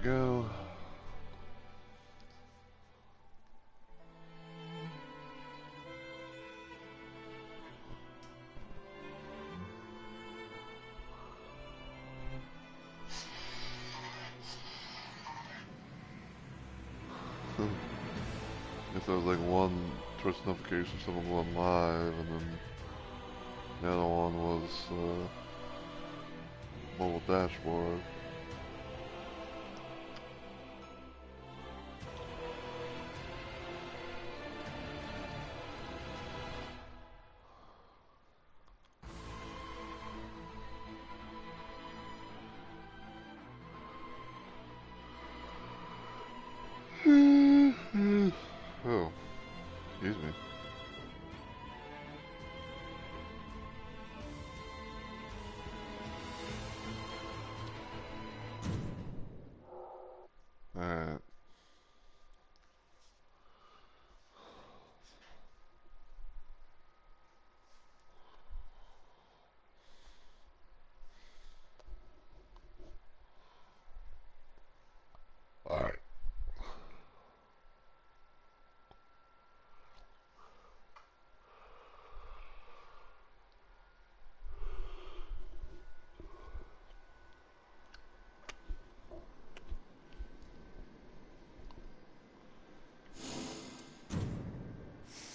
go. If there was like one push notification of someone going live, and then the other one was mobile dashboard. Oh, excuse me. Alright. Alright.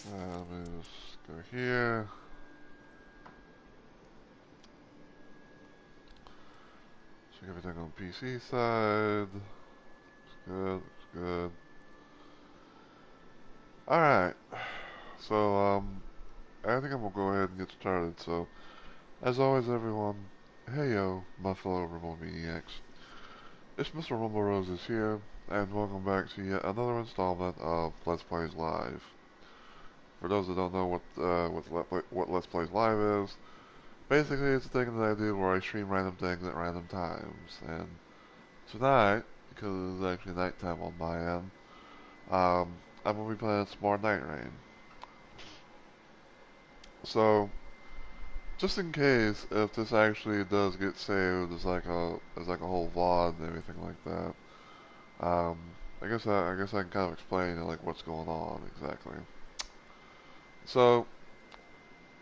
Let me just go here. Check everything on PC side. Looks good, looks good. Alright. So, I think I'm gonna go ahead and get started. So, as always, everyone, hey yo, my fellow remote maniacs. It's Mr. Rumble Roses here, and welcome back to yet another installment of Let's Plays Live. For those that don't know what Let's Plays Live is, basically it's a thing that I do where I stream random things at random times. And tonight, because it's actually nighttime on my end, I'm gonna be playing some more Night Rain. So, just in case if this actually does get saved as like a whole VOD and everything like that, I guess I can kind of explain like what's going on exactly. So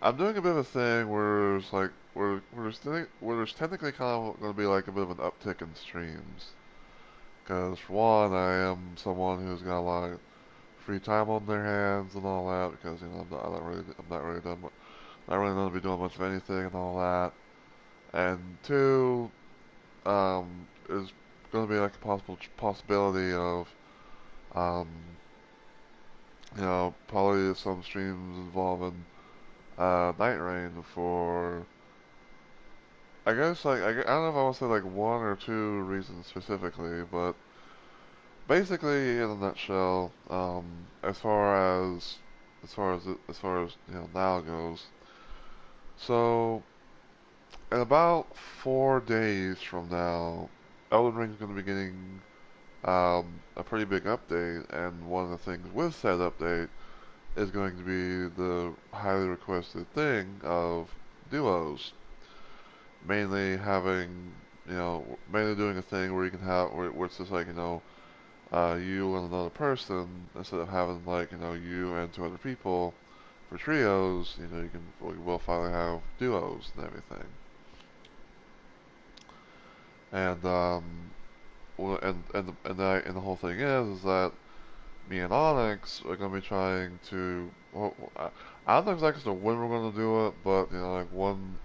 I'm doing a bit of a thing where it's like where there's technically kind of going to be like a bit of an uptick in streams. Because for one, I am someone who's got a lot of free time on their hands and all that. Because you know I'm not really done, not really going to be doing much of anything and all that. And two, is going to be like a possibility of um, probably some streams involving Night Rain for, I guess, like, I don't know if I want to say, like, one or two reasons specifically, but basically, in a nutshell, as far as, now goes, so, in about 4 days from now, Elden Ring's going to be getting, a pretty big update, and one of the things with said update is going to be the highly requested thing of duos. Mainly having, mainly doing a thing where you can have, where it's just like, you and another person, instead of having like, you and two other people for trios, we will finally have duos and everything. And, well, and the whole thing is that me and Onyx are going to be trying to, well, I don't know exactly when we're going to do it, but, like one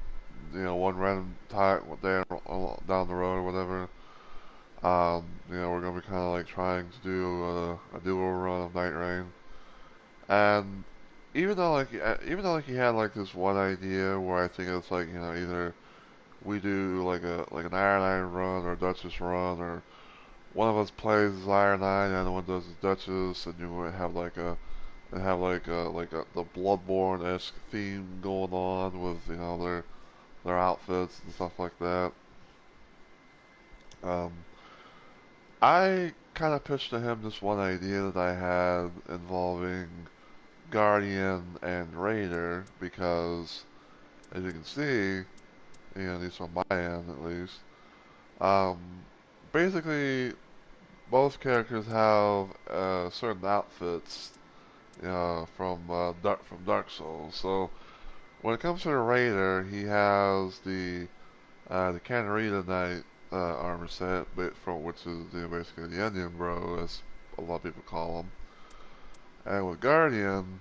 random time day down the road or whatever. We're gonna be kind of like trying to do a dual run of Night Rain, and even though like he had like this one idea where I think it's like either we do like an Iron Iron run or a Duchess run, or one of us plays as Iron Iron and the other one does as Duchess, and you would have like the Bloodborne-esque theme going on with their outfits and stuff like that. Um, I kind of pitched to him this one idea that I had involving Guardian and Raider because, as you can see, at least on my end at least, um, basically both characters have certain outfits from Dark Souls. So when it comes to the Raider, he has the Canarita Knight armor set, but from which is basically the Onion Bro, as a lot of people call him. And with Guardian,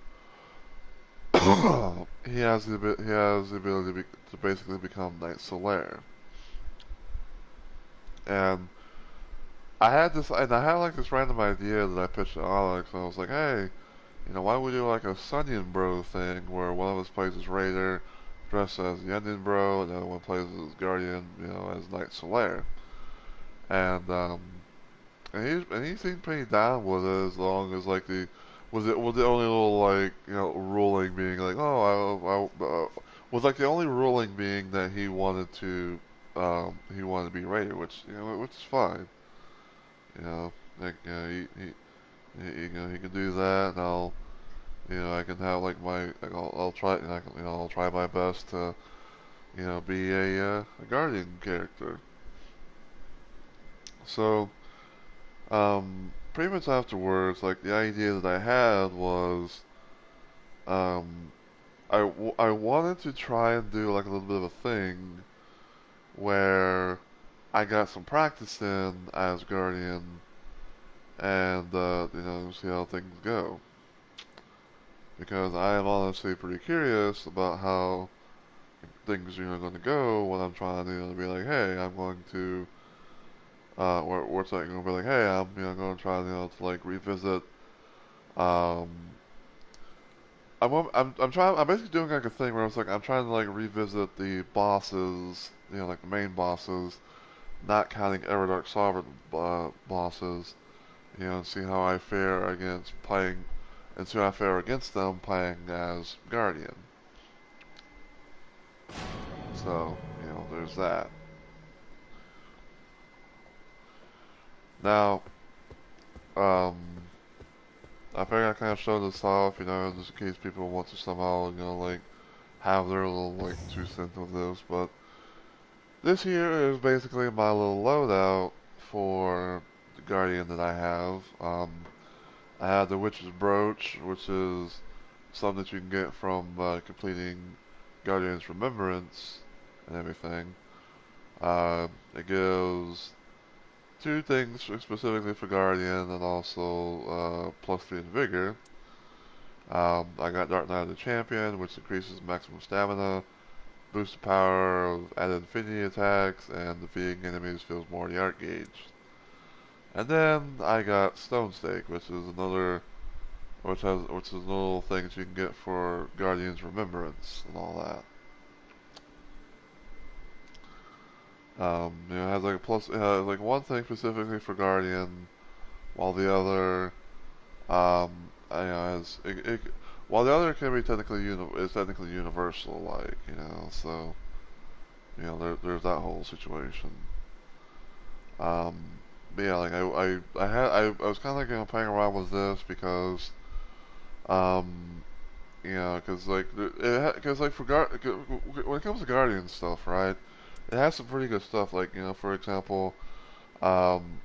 he has the ability to basically become Knight Solaire. And I had like this random idea that I pitched to Alex, and I was like, hey, why don't we do like a Sunyan Bro thing where one of us plays as Raider, dressed as the Onion Bro, and the other one plays as Guardian, as Knight Solaire. And he seemed pretty down with it as long as like was the only little like ruling being like was like the only ruling being that he wanted to be Raider, which is fine. You know, like he can do that, and I can have like I'll try, and I can, I'll try my best to, be a guardian character. So, pretty much afterwards, like the idea that I had was, um, I wanted to try and do like a little bit of a thing where I got some practice in as guardian, and see how things go. Because I am honestly pretty curious about how things are going to go when I'm trying to be like, hey, I'm going to where it's like going to be like, hey, I'm going to try to like revisit. Um, I'm basically doing like a thing where it's like I'm trying to like revisit the bosses, like the main bosses, not counting Everdark Sovereign bosses, and see how I fare against playing, and see how I fare against them playing as Guardian. So, there's that. Now, um, I figured I kind of show this off, just in case people want to somehow, like, have their little, like, 2 cents of this, but this here is basically my little loadout for the Guardian that I have. I have the Witch's Brooch, which is something that you can get from completing Guardian's Remembrance and everything. It gives 2 things specifically for Guardian and also +3 in Vigor. I got Dark Knight of the Champion, which increases maximum stamina, boosts the power of added infinity attacks, and defeating enemies fills more of the art gauge. And then I got Stone Stake, which is a little thing that you can get for Guardian's Remembrance and all that. It has like a plus, it has like one thing specifically for Guardian, while the other, has while the other can be is technically universal, like so there's that whole situation. Um, but yeah, like I was kind of like playing around with this because um, because like because like when it comes to Guardian stuff, right? It has some pretty good stuff, like, for example,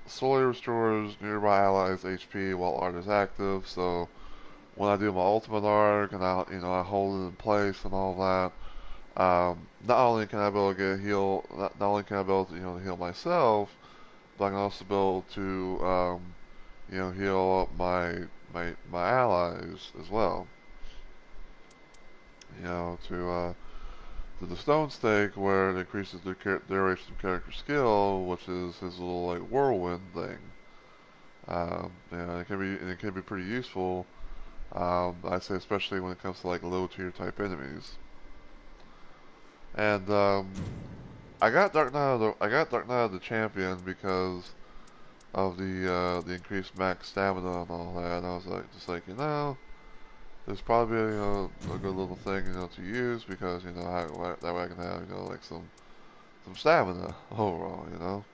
slowly restores nearby allies' HP while art is active, so when I do my ultimate arc and I hold it in place and all that, not only can I be able to get heal, not only can I be able to, to heal myself, but I can also be able to, heal up my allies as well, to the Stone Stake, where it increases the duration of character skill, which is his little like whirlwind thing. It can be pretty useful. I'd say especially when it comes to like low tier type enemies. And I got Dark Knight of the Champion because of the increased max stamina and all that. And I was like, there's probably a good little thing to use because that way I can have like some stamina overall.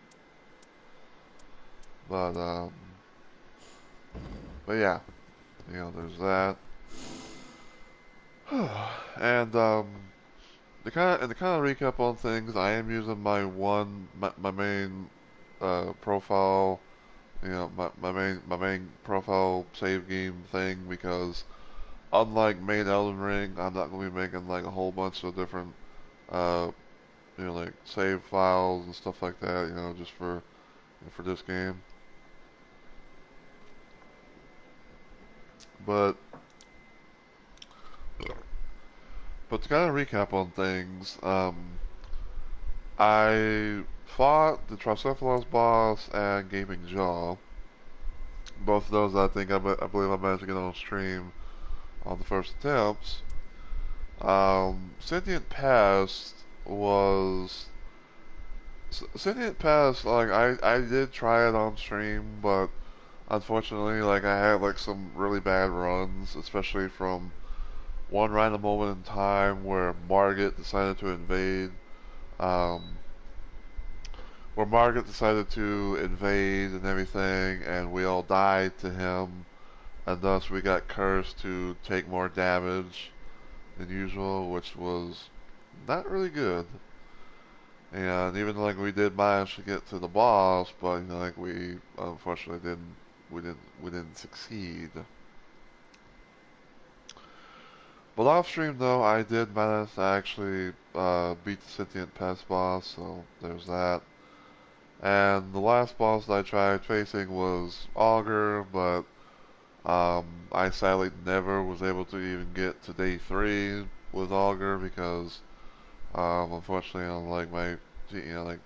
But but yeah, there's that. And to kind of recap on things, I am using my main profile my main profile save game thing because unlike main Elden Ring, I'm not gonna be making like a whole bunch of different uh like save files and stuff like that, just for this game. But but to kind of recap on things, I fought the Tricephalos boss and Gaming Jaw. Both of those, I believe I managed to get on stream on the first attempts. Sentient Past was Sentient Past. Like I did try it on stream, but unfortunately, like I had like some really bad runs, especially from one random moment in time where Margit decided to invade. Um, where Margaret decided to invade and everything, and we all died to him, and thus we got cursed to take more damage than usual, which was not really good. And even like we did manage to get to the boss, but like we unfortunately we didn't succeed. But off stream though, I did manage to actually beat the Sentient Pest boss, so there's that. And the last boss that I tried facing was Augur, but I sadly never was able to even get to day 3 with Augur because unfortunately, like my like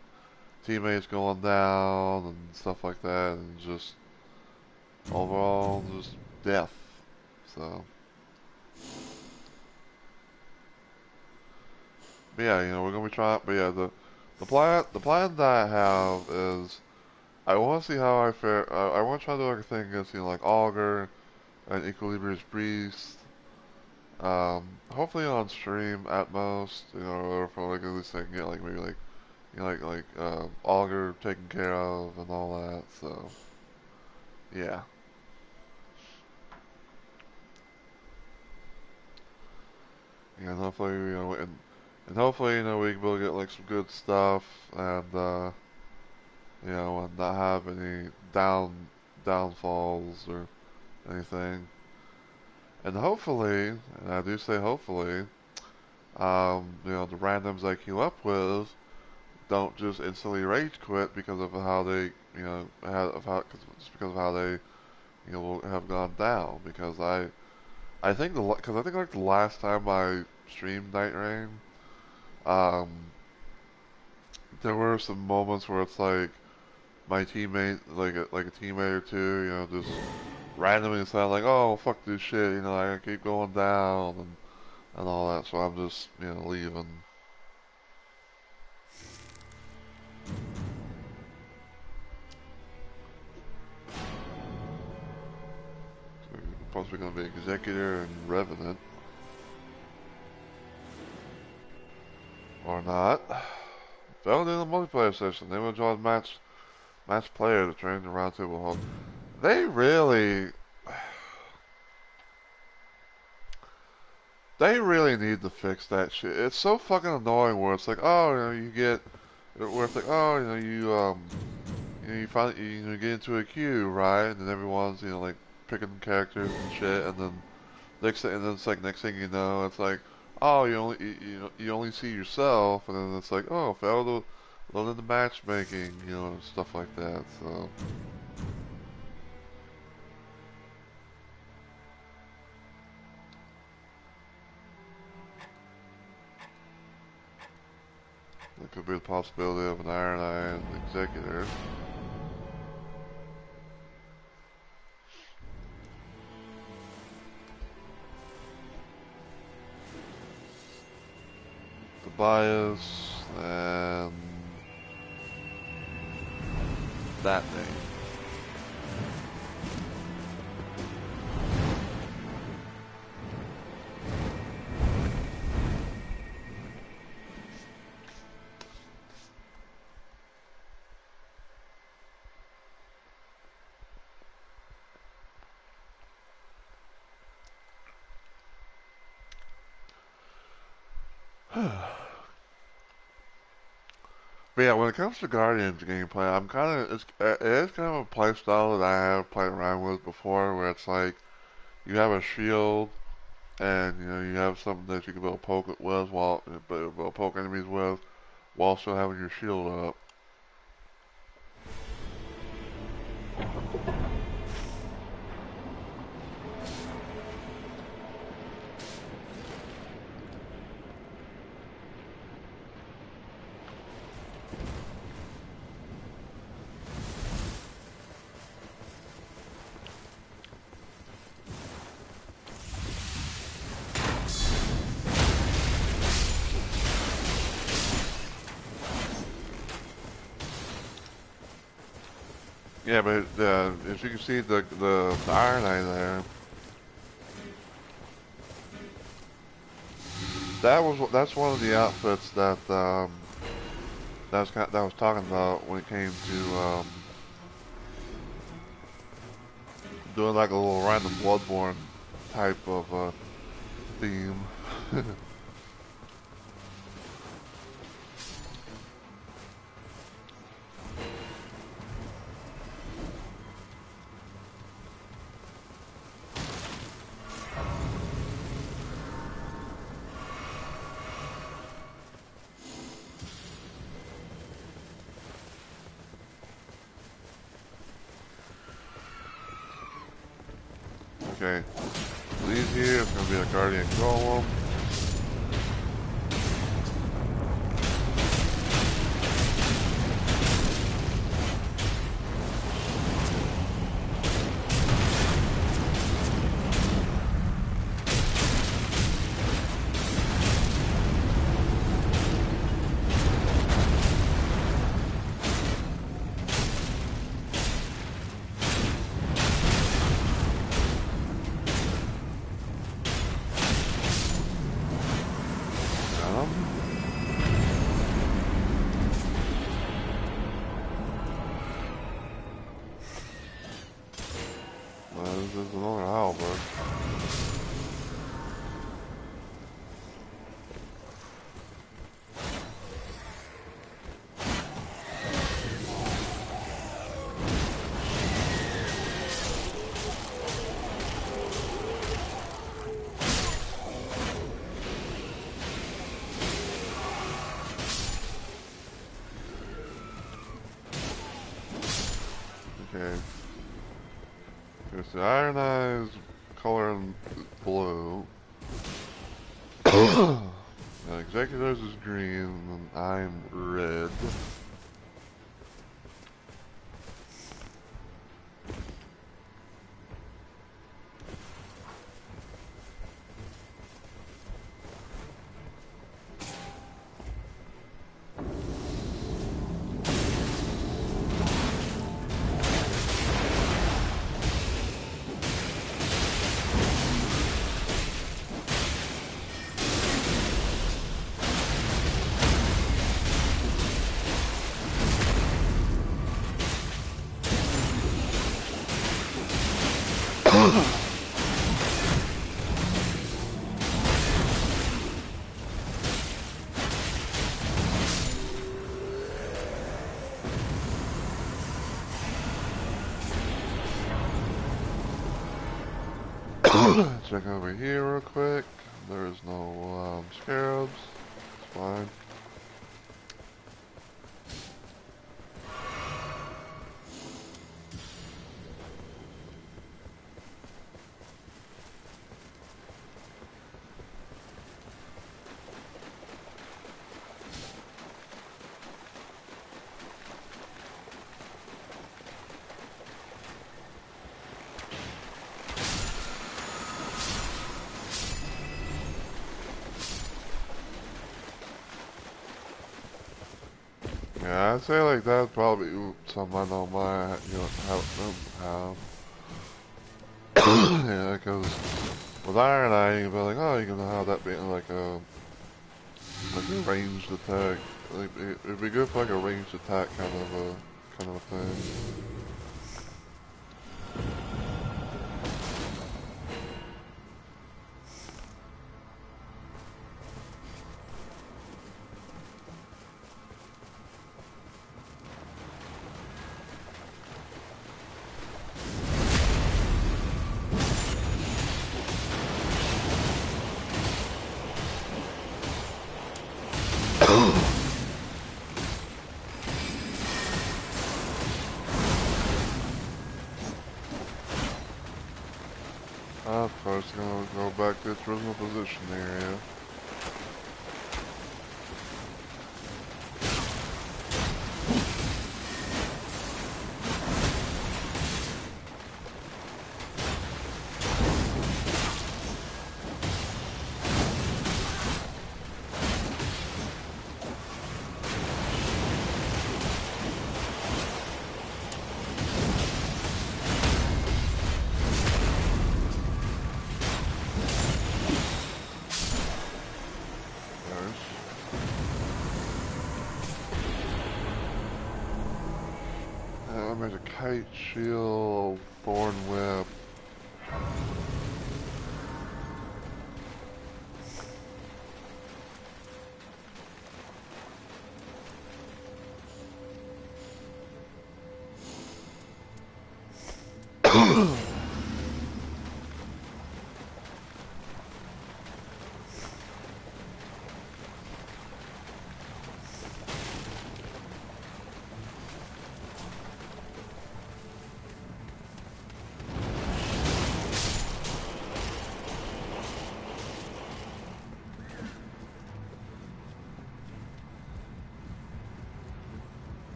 teammates going down and stuff like that, and just overall just death. So, but yeah, we're gonna be trying. But yeah, the plan that I have is I want to see how I fare. I want to try to do like a thing against like Augur and Equilibrious Beast. Hopefully on stream at most, or for like at least I can get like maybe like Augur taken care of and all that. So yeah, yeah, and hopefully and hopefully we will get like some good stuff and and not have any downfalls or anything. And hopefully, and I do say hopefully, the randoms I queue up with don't just instantly rage quit because of how they, just because of how they, will have gone down. Because I think like the last time I streamed Night Rain, um, there were some moments where it's like my teammate, like a teammate or two, just randomly decide like, oh fuck this shit, I keep going down and all that. So I'm just, leaving. So possibly gonna be Executor and Revenant. Or not. Failed in the multiplayer session. They will join match player to train the roundtable hold. They really they really need to fix that shit. It's so fucking annoying where it's like, oh, you get where it's like, oh, you finally get into a queue, right? And then everyone's like picking characters and shit, and then it's like next thing you know, it's like, oh, you only see yourself, and then it's like, oh, failed to load in the matchmaking, and stuff like that. So there could be the possibility of an Iron Eye Executor. Tobias and that name. But yeah, when it comes to Guardians gameplay, it is kind of a play style that I have played around with before, where it's like you have a shield and you have something that you can be able to poke it with be able to poke enemies with while still having your shield up. Yeah, but as you can see, the Iron Eye there, that's one of the outfits that that I was talking about when it came to doing like a little random Bloodborne type of theme. Okay, these here is gonna be a Guardian Golem. This is another halberd. Okay. Here's the Iron Eyes color in blue. The Executors is green, and I'm red. Check over here real quick. There's no scarabs. It's fine. Yeah, I'd say like that's probably something I don't mind, have. Yeah, because with Iron Eye, you can be like, oh, you can have that being like a ranged attack. Like, it'd be good for like a ranged attack kind of a thing. First gonna go back to its original position here, yeah. There's a kite shield, thorn whip.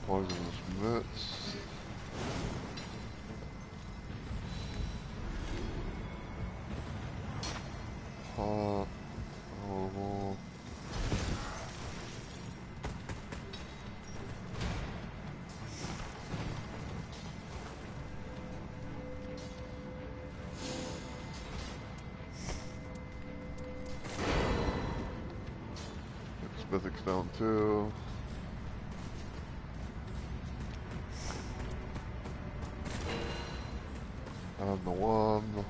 Poisonous mitts. Hot. Horrible. Mythic's down too. And the one.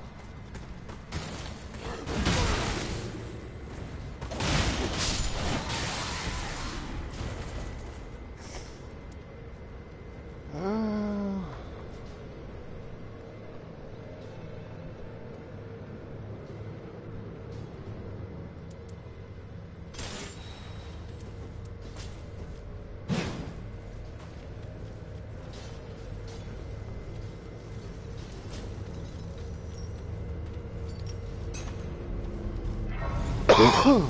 Come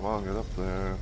on, get up there.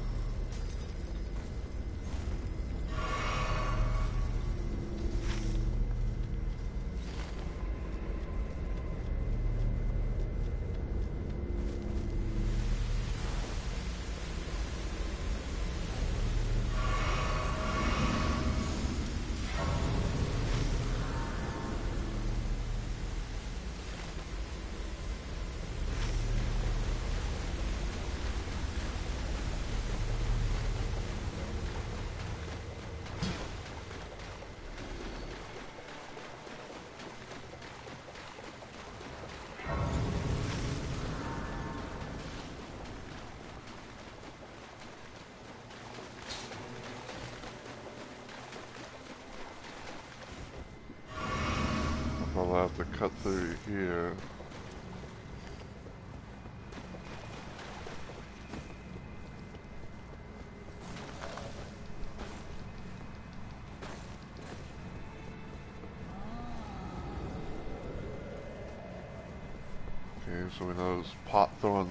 I'll have to cut through here. Okay, so we know there's pot throwing.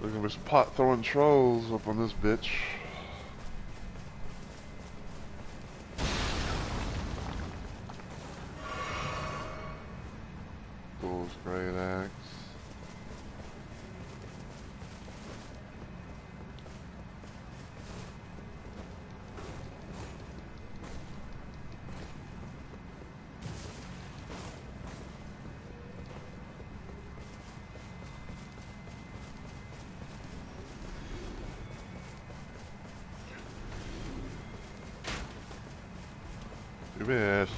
There's gonna be some pot throwing trolls up on this bitch. Great axe. You missed.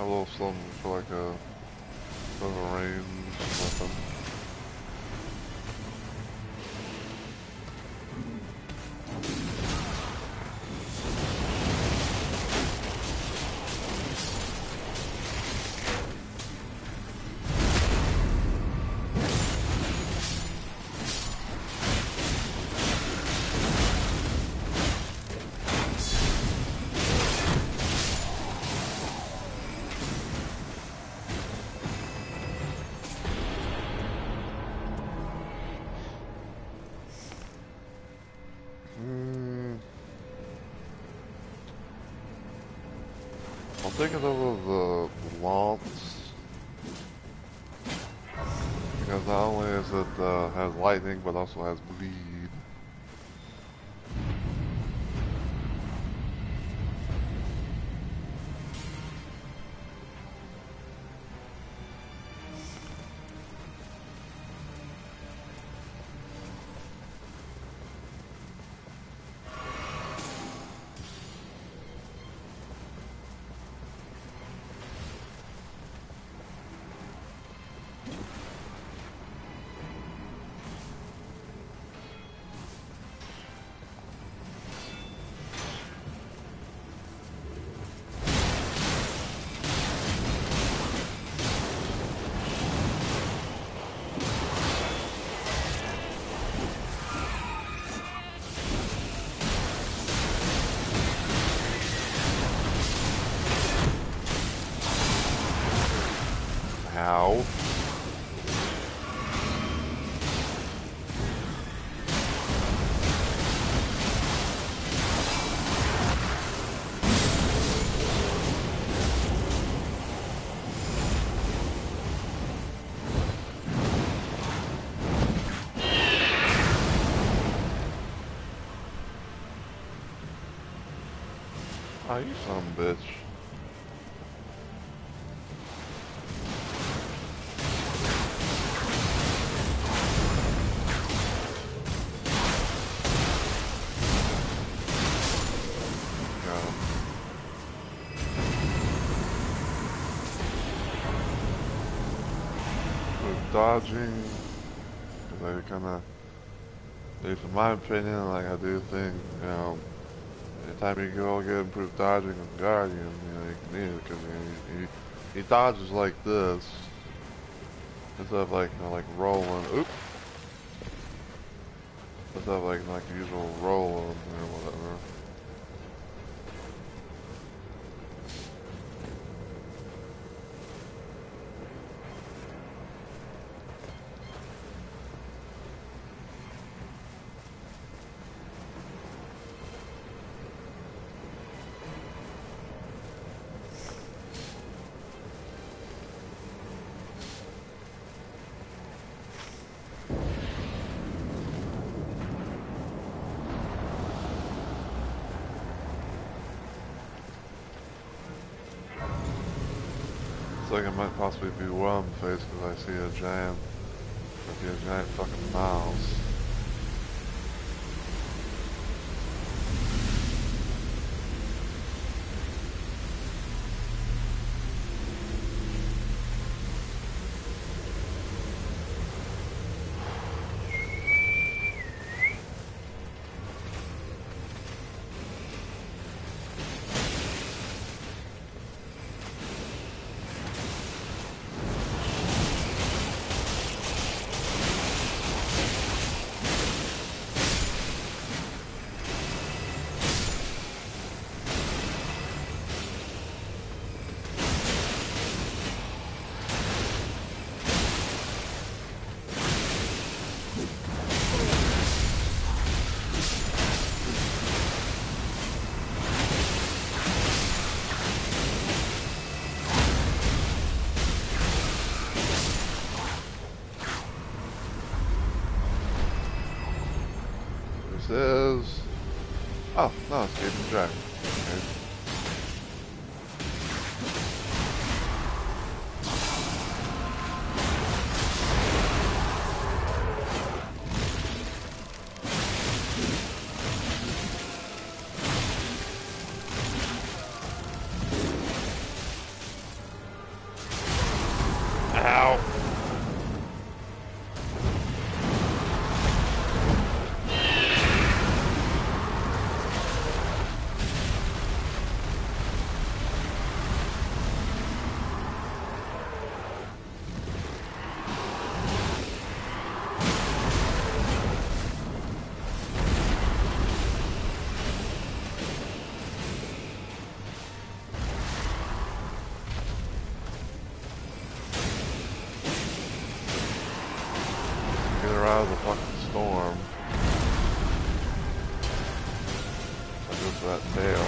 a little something for like a sort of a range weapon. I'm thinking of the lance, because not only is it has lightning, but also has bleed. How? Oh, you son of a bitch. Dodging, because I kind of, at least in my opinion, like I do think, you know, anytime you go get improved dodging with Guardian, you know, you can need it, because he dodges like this, instead of like, you know, like rolling, oops, instead of like usual rolling, or whatever. Looks like it might possibly be one face because I see a giant fucking mouse. Is oh no, it's Escape from Dragon. Okay. out of the fucking storm. I go for that tail.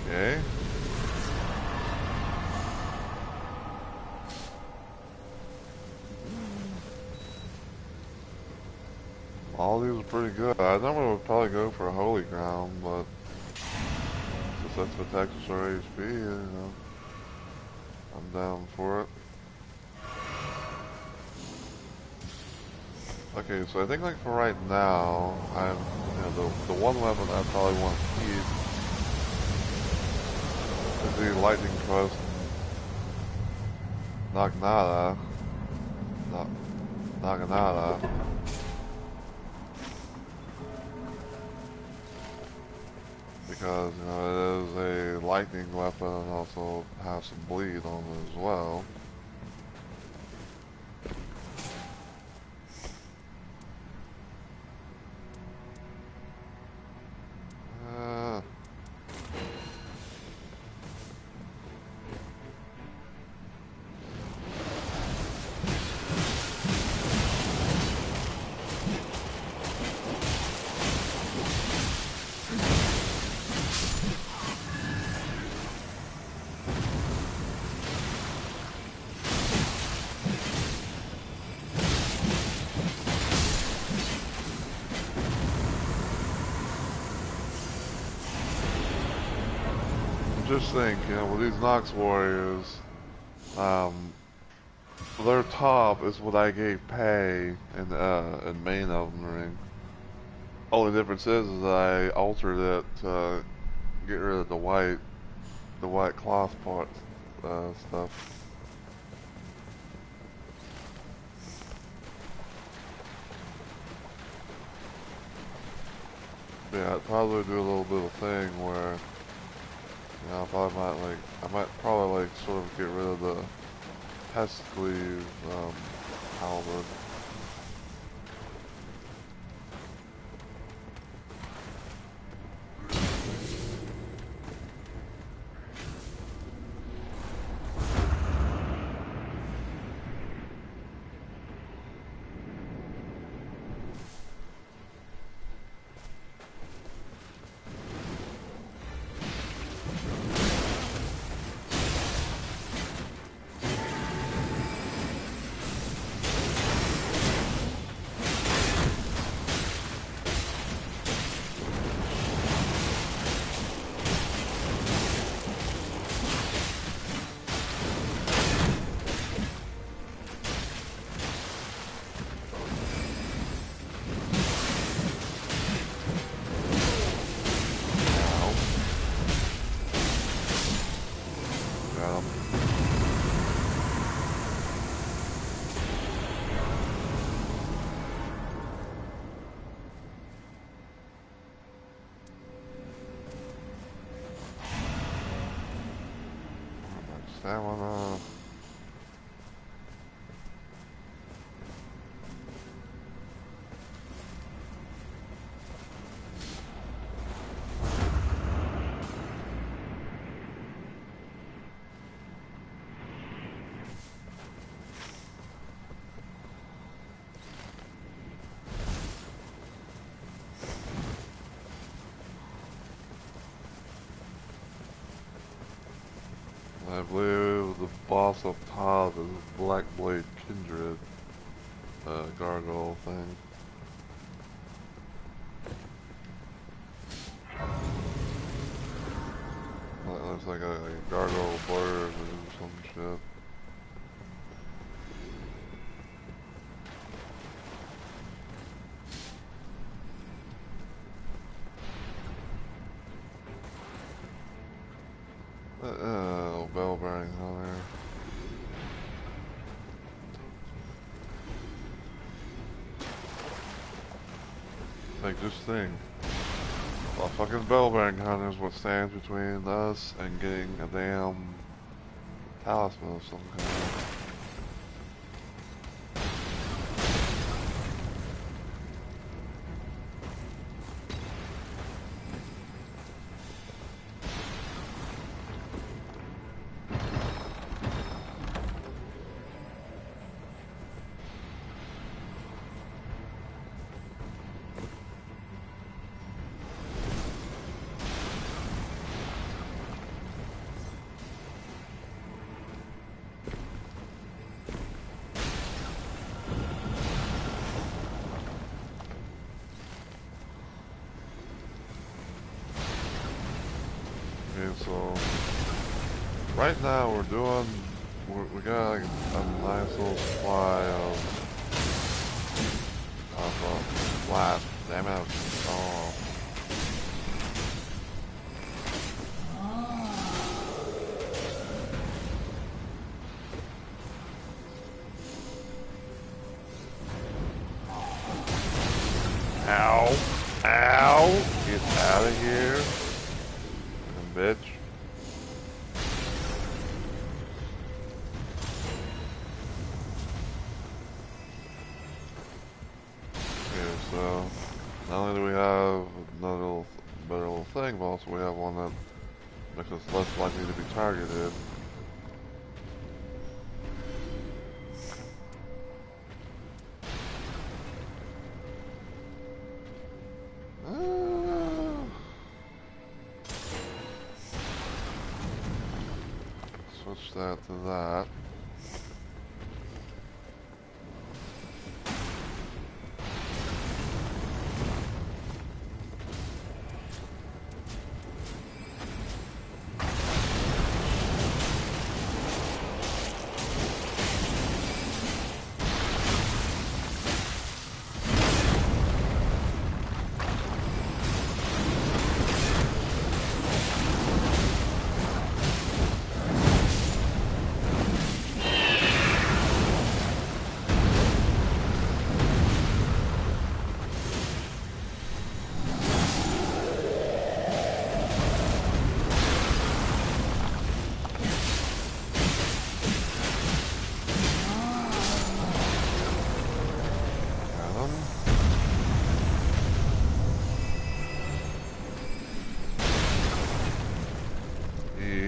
Okay. All these are pretty good. I normally would probably go for a holy ground, but since that's what Texas or HP, you know, I'm down for it. Okay, so I think like for right now, I'm, you know, the one weapon I probably want to keep is the lightning thrust Nagnata. Naginata. Because, you know, it is a lightning weapon and also has some bleed on it as well. Just think, you know, with these Nox warriors, their top is what I gave Pei in main Elden Ring. Only difference is I altered it to get rid of the white cloth part stuff. Yeah, I'd probably do a little bit of thing where, you know, I might probably like sort of get rid of the pest cleave halberd. Stamina. I believe the boss up top is Black Blade Kindred. gargoyle thing. Looks like a gargoyle bird or some shit. Bell bearing on there. Like, just think. A fucking bell bearing hunter is what stands between us and getting a damn talisman of some kind. So right now we got like a nice little supply of flat. Damn it! Oh, ow, ow! Get out of here, bitch. So, not only do we have another better little thing, but also we have one that makes us less likely to be targeted. Switch that to that.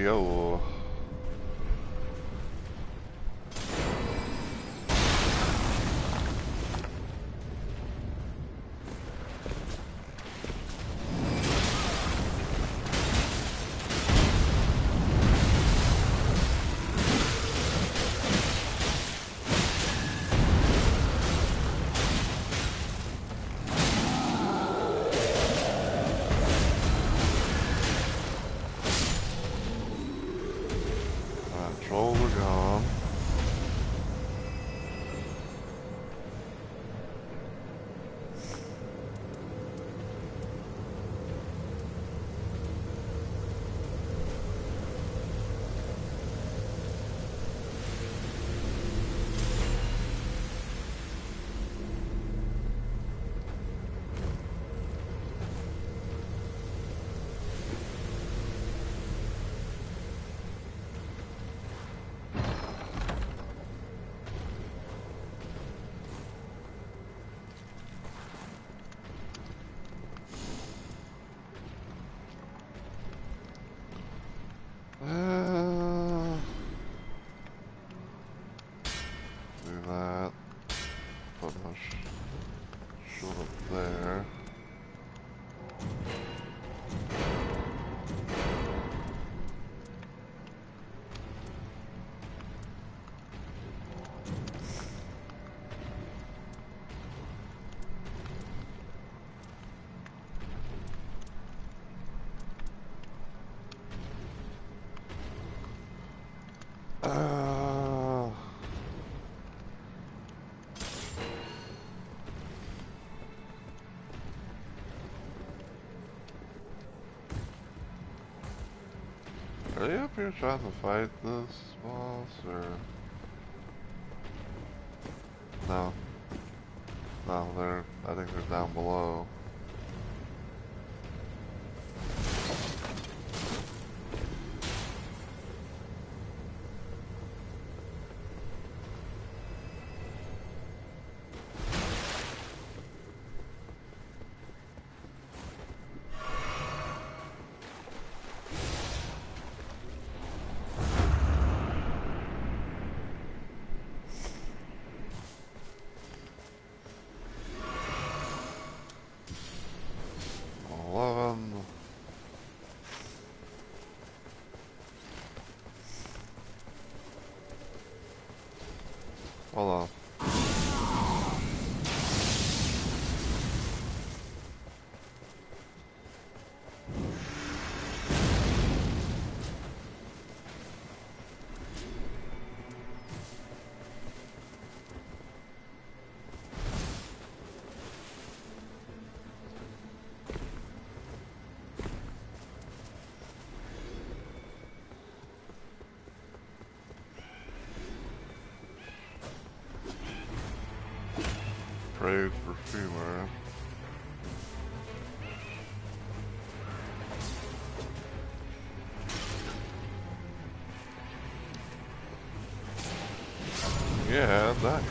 Yo. Uh, are they up here trying to fight this boss, or... No. No, I think they're down below. Hold on. Praise Perfumer. Yeah, that.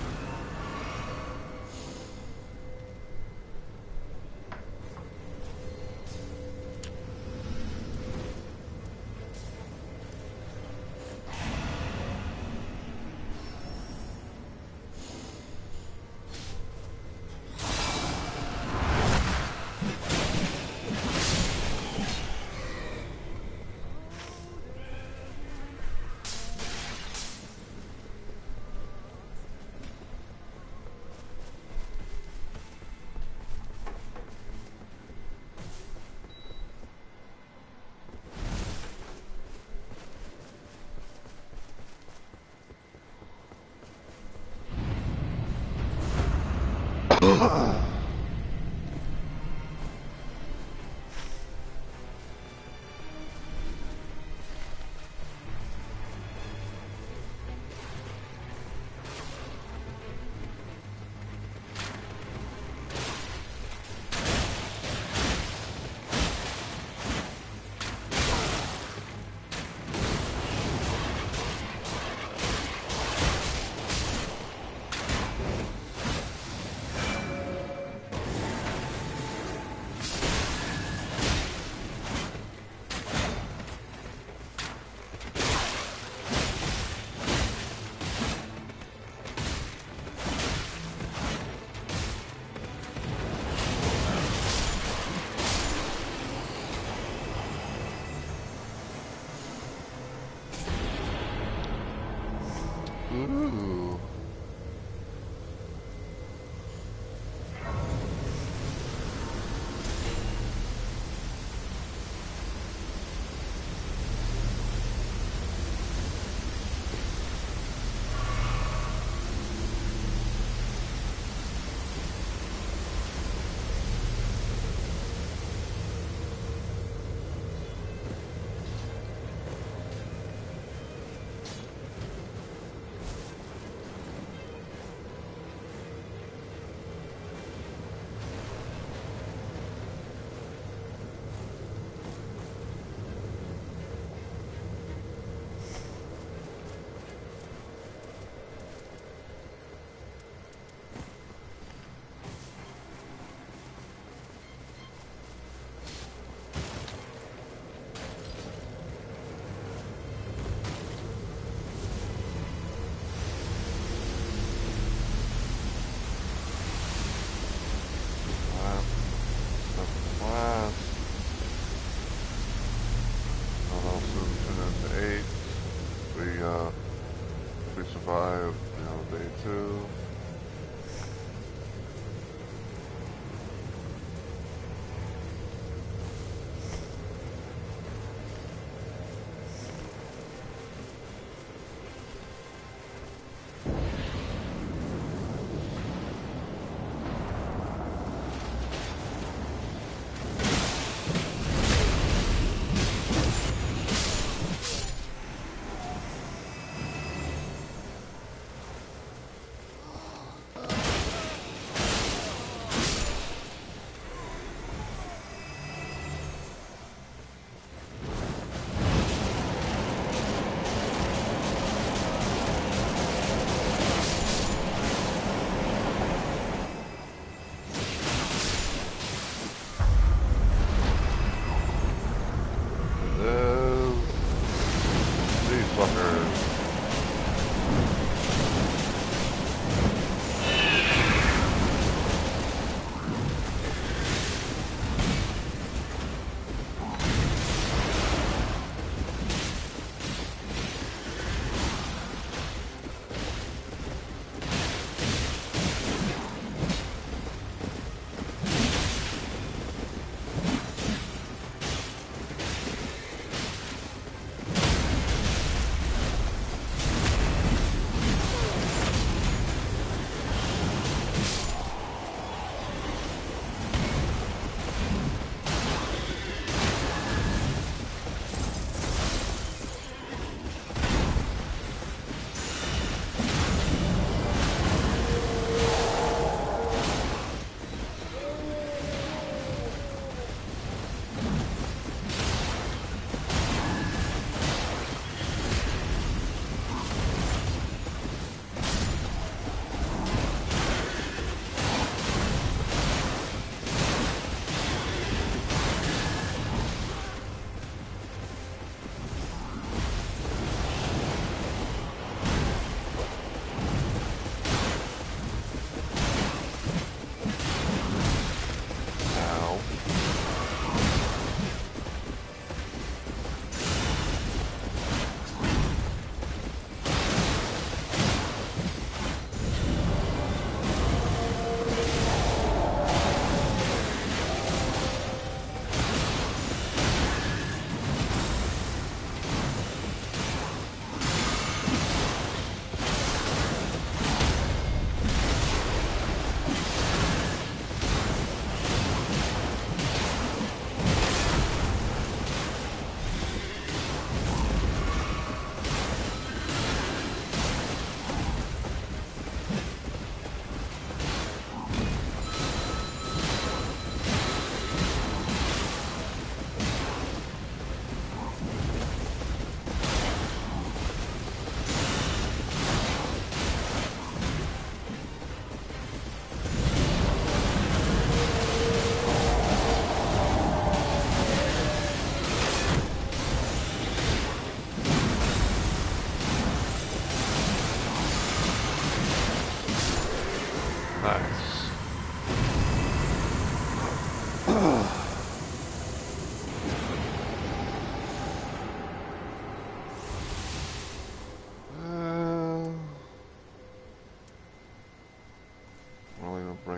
Ooh.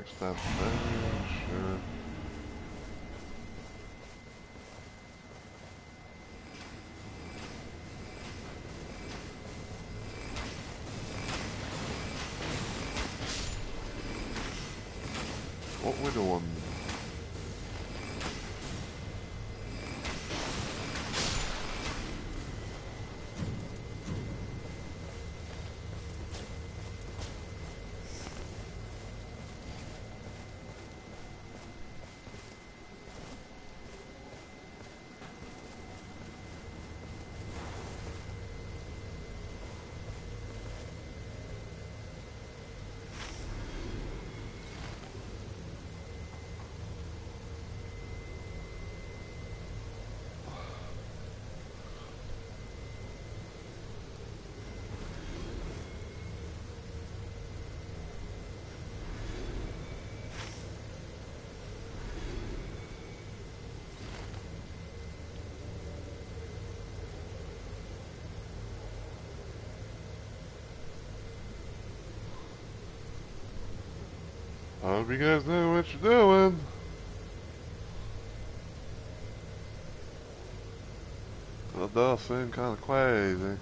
backstab damage, sure. What we doing? I hope you guys know what you're doing. That does seem kind of crazy.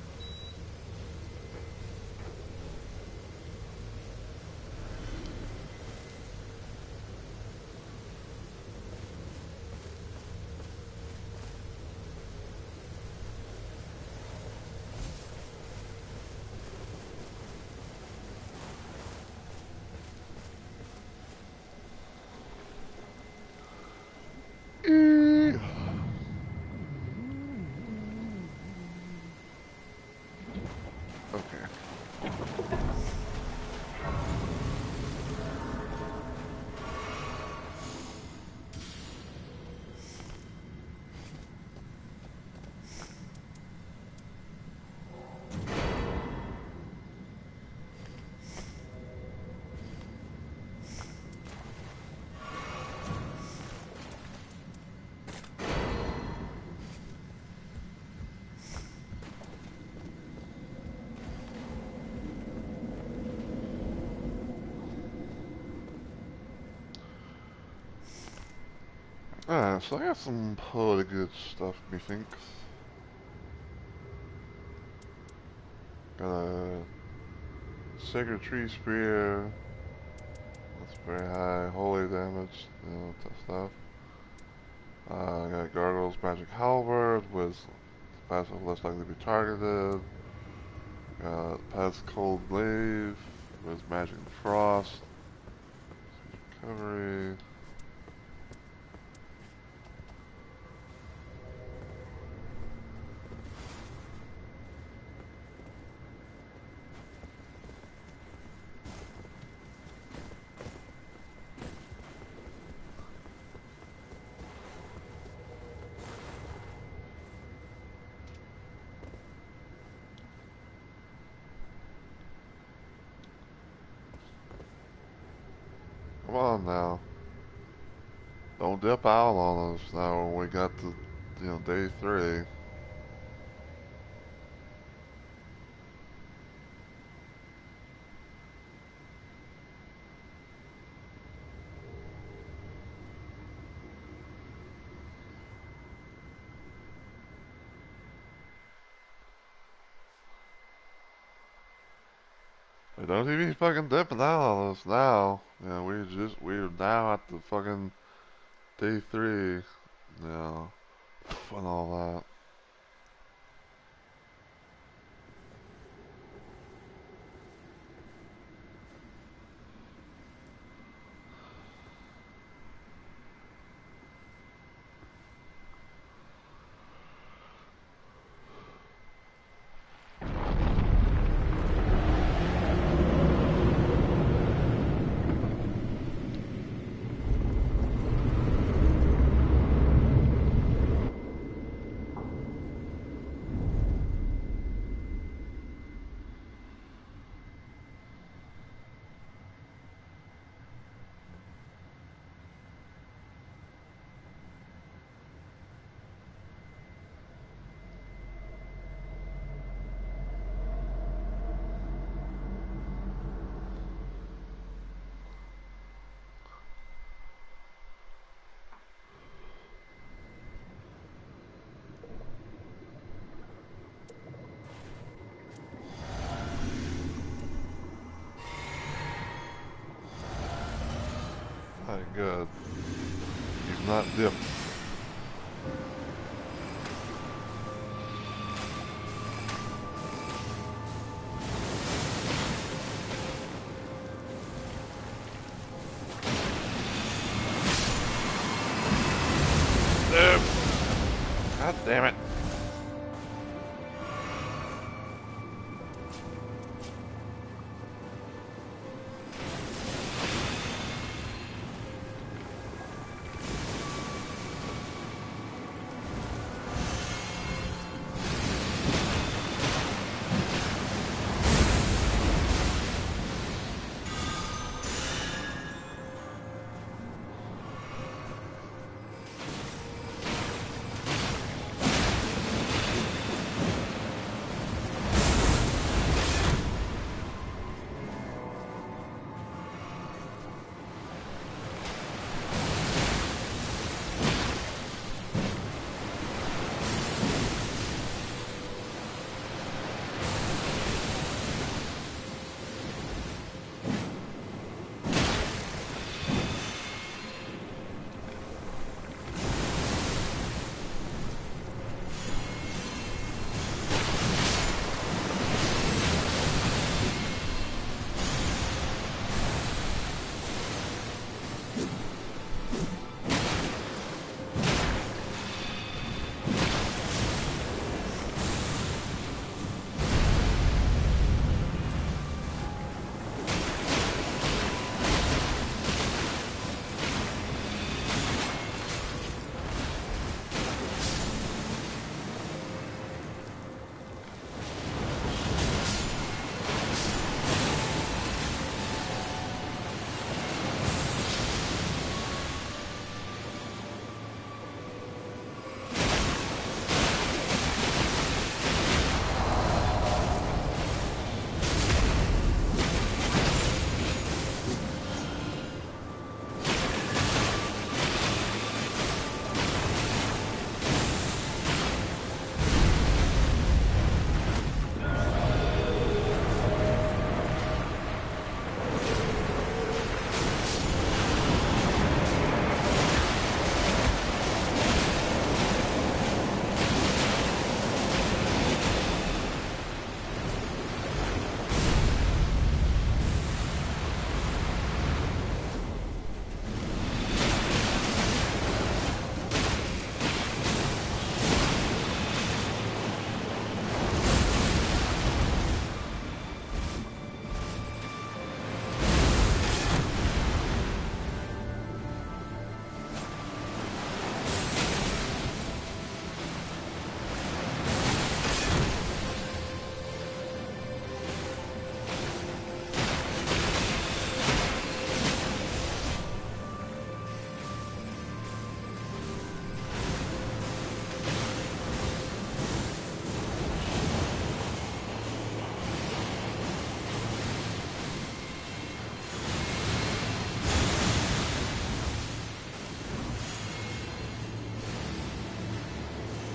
Okay. Alright, so I got some pretty good stuff, methinks. Got a Sacred Tree Spear. That's very high. Holy damage, you know, that stuff. I got Gargoyle's Magic Halberd with passive less likely to be targeted. Got Pest Cold Glaive with Magic and Frost. Recovery. Come on now. Don't dip out on us now when we got to, you know, day 3. Hey, don't you be fucking dipping out on us now. You know, we're now at the fucking day 3. You know, and all that. Good. He's not dipped. God damn it.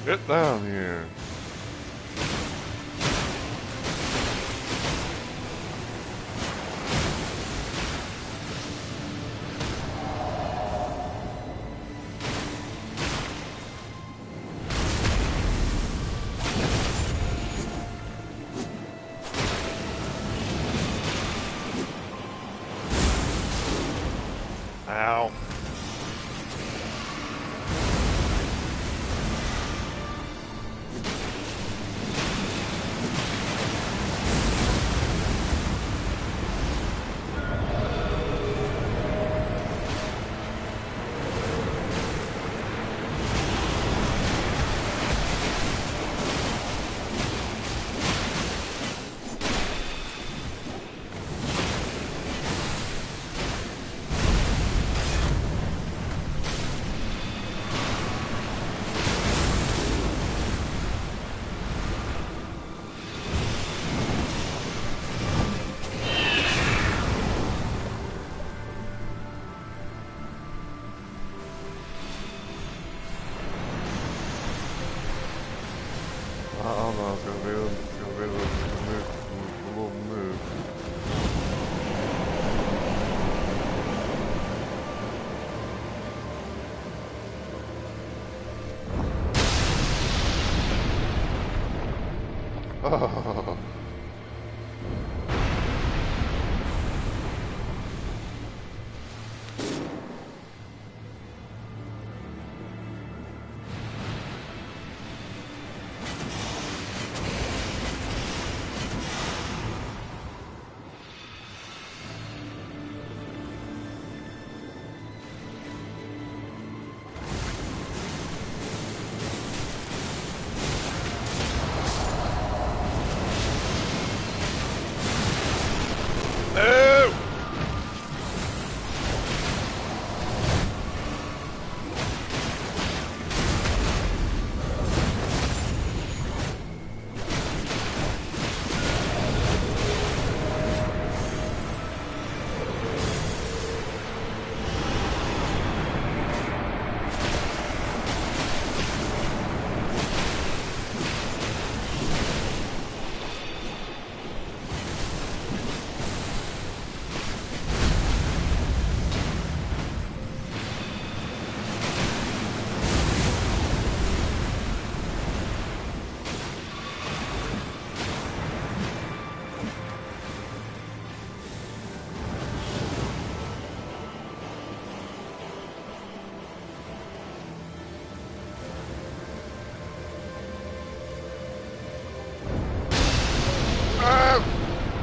Get down here. Ow. I don't know, it's gonna be a little move. Oh.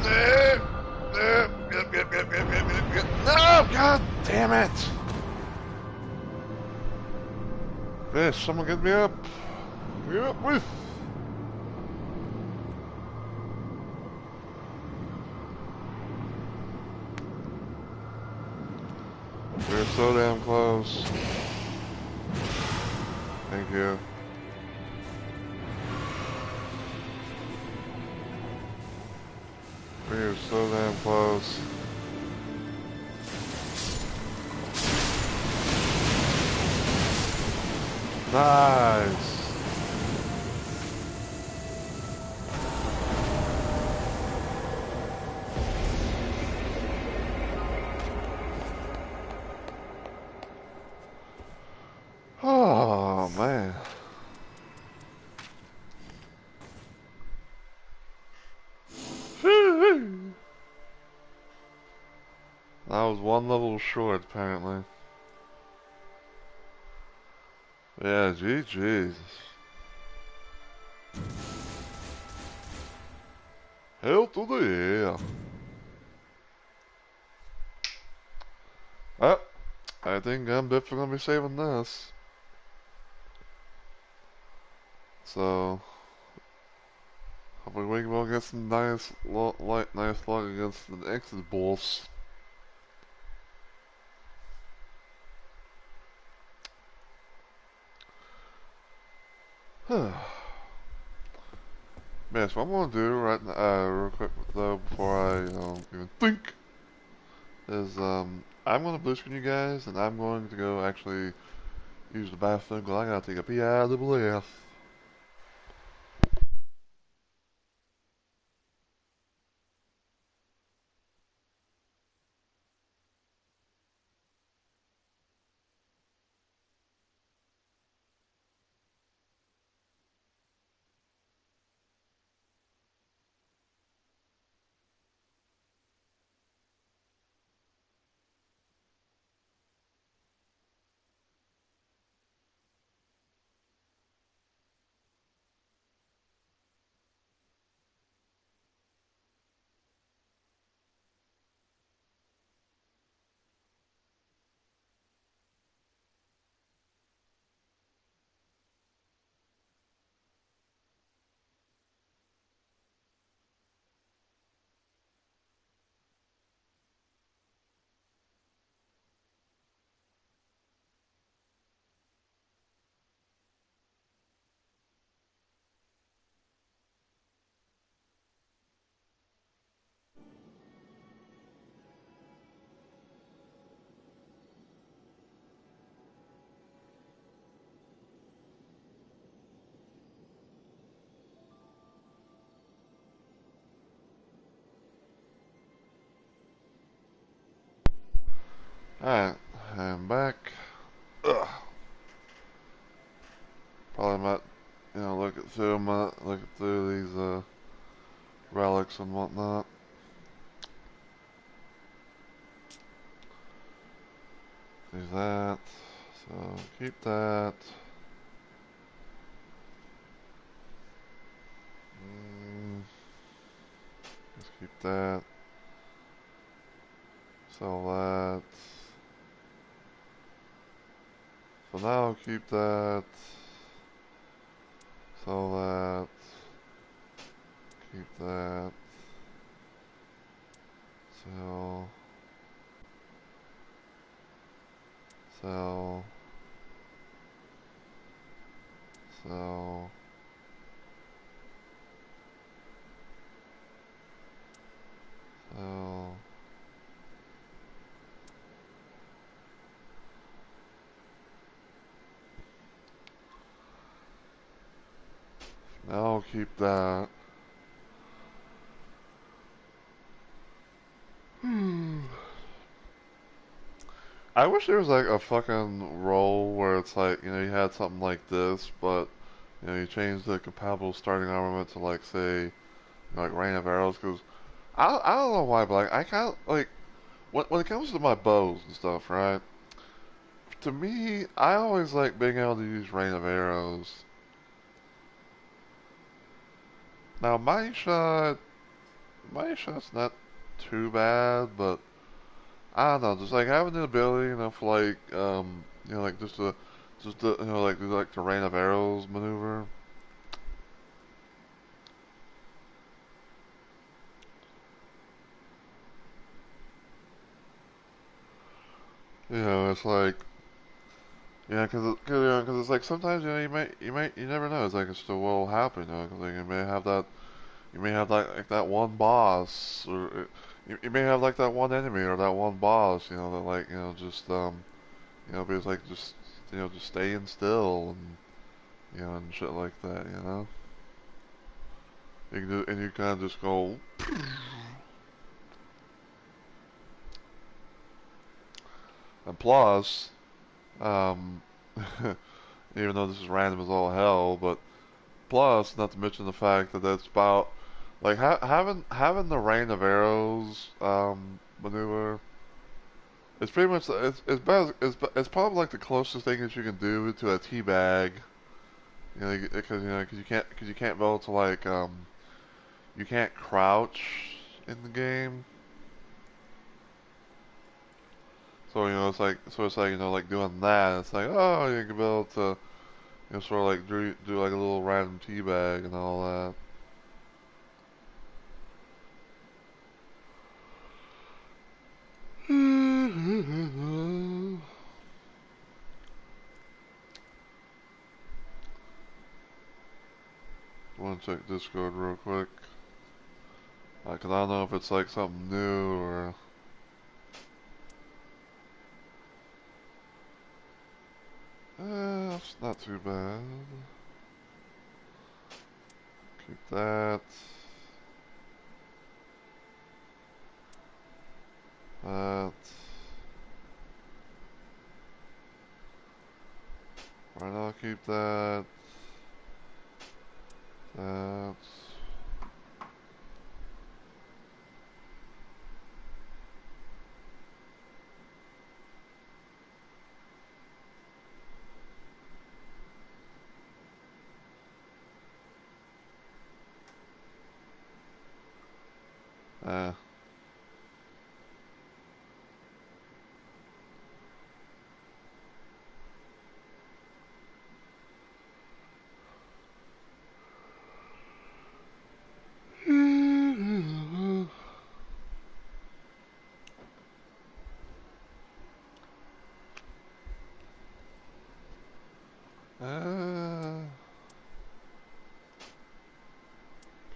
No! No! God damn it! Fish, someone get me up. Get me up with. We're so damn close. Thank you. We're so damn close. Nice. Oh man. That was one level short, apparently. Yeah, GG's. Hell to the yeah. Oh, I think I'm definitely gonna be saving this. So, hopefully we will get some nice luck against the Exodus Bulls. Man, so what I'm gonna do right now, real quick though, before I even think, is I'm gonna blue screen you guys, and I'm going to go actually use the bathroom because I gotta take a pee out of the breath. Alright, I'm back. Ugh. Probably might, looking through these, relics and whatnot. Do that. So keep that. Let's keep that. Sell that. So now keep that. Sell that. Keep that. Sell. Sell. Sell. Sell. Now I'll keep that. I wish there was like a fucking role where it's like, you know, you had something like this, but, you know, you change the compatible starting armament to like, say, you know, like Rain of Arrows, because I don't know why, but like, I kind of, like, when it comes to my bows and stuff, right? To me, I always like being able to use Rain of Arrows. Now, my shot's not too bad, but I don't know, just like having the ability, you know, for like, you know, like just to, you know, like do like the Rain of Arrows maneuver. You know, it's like, yeah, cause, you know, 'cause it's like sometimes, you know, you never know. It's like it still will happen, you know, 'cause like you may have like that one boss, or you may have like that one enemy or that one boss, you know, that like, you know, just, you know, because like just, you know, just staying still and, you know, and shit like that, you know. You can do, and you kind of just go, and plus, um, even though this is random as all hell, but plus, not to mention the fact that that's about like having the rain of arrows maneuver. It's pretty much it's better, it's probably like the closest thing that you can do to a tea bag. Because you can't be able to like you can't crouch in the game. So it's like, you know, like doing that. It's like, oh, you can be able to, you know, sort of like do like a little random tea bag and all that. I want to check Discord real quick. Cause I don't know if it's like something new or. It's not too bad. Keep that. That. Right now, keep that. That. Eh.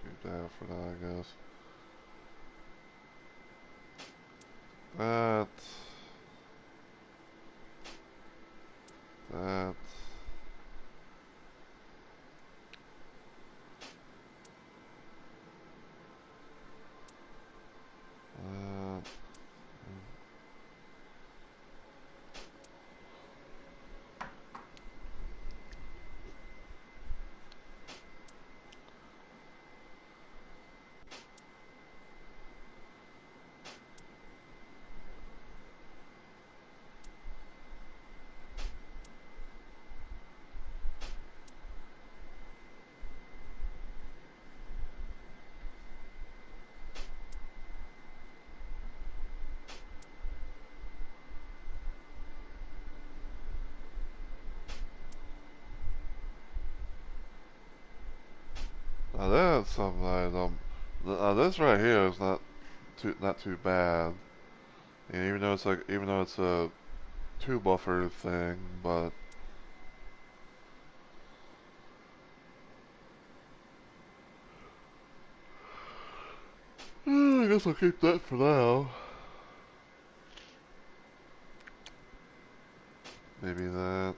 Keep that for now, I guess. That. That. That. That's something this right here is not too bad. And even though it's a two buffer thing, but I guess I'll keep that for now. Maybe that.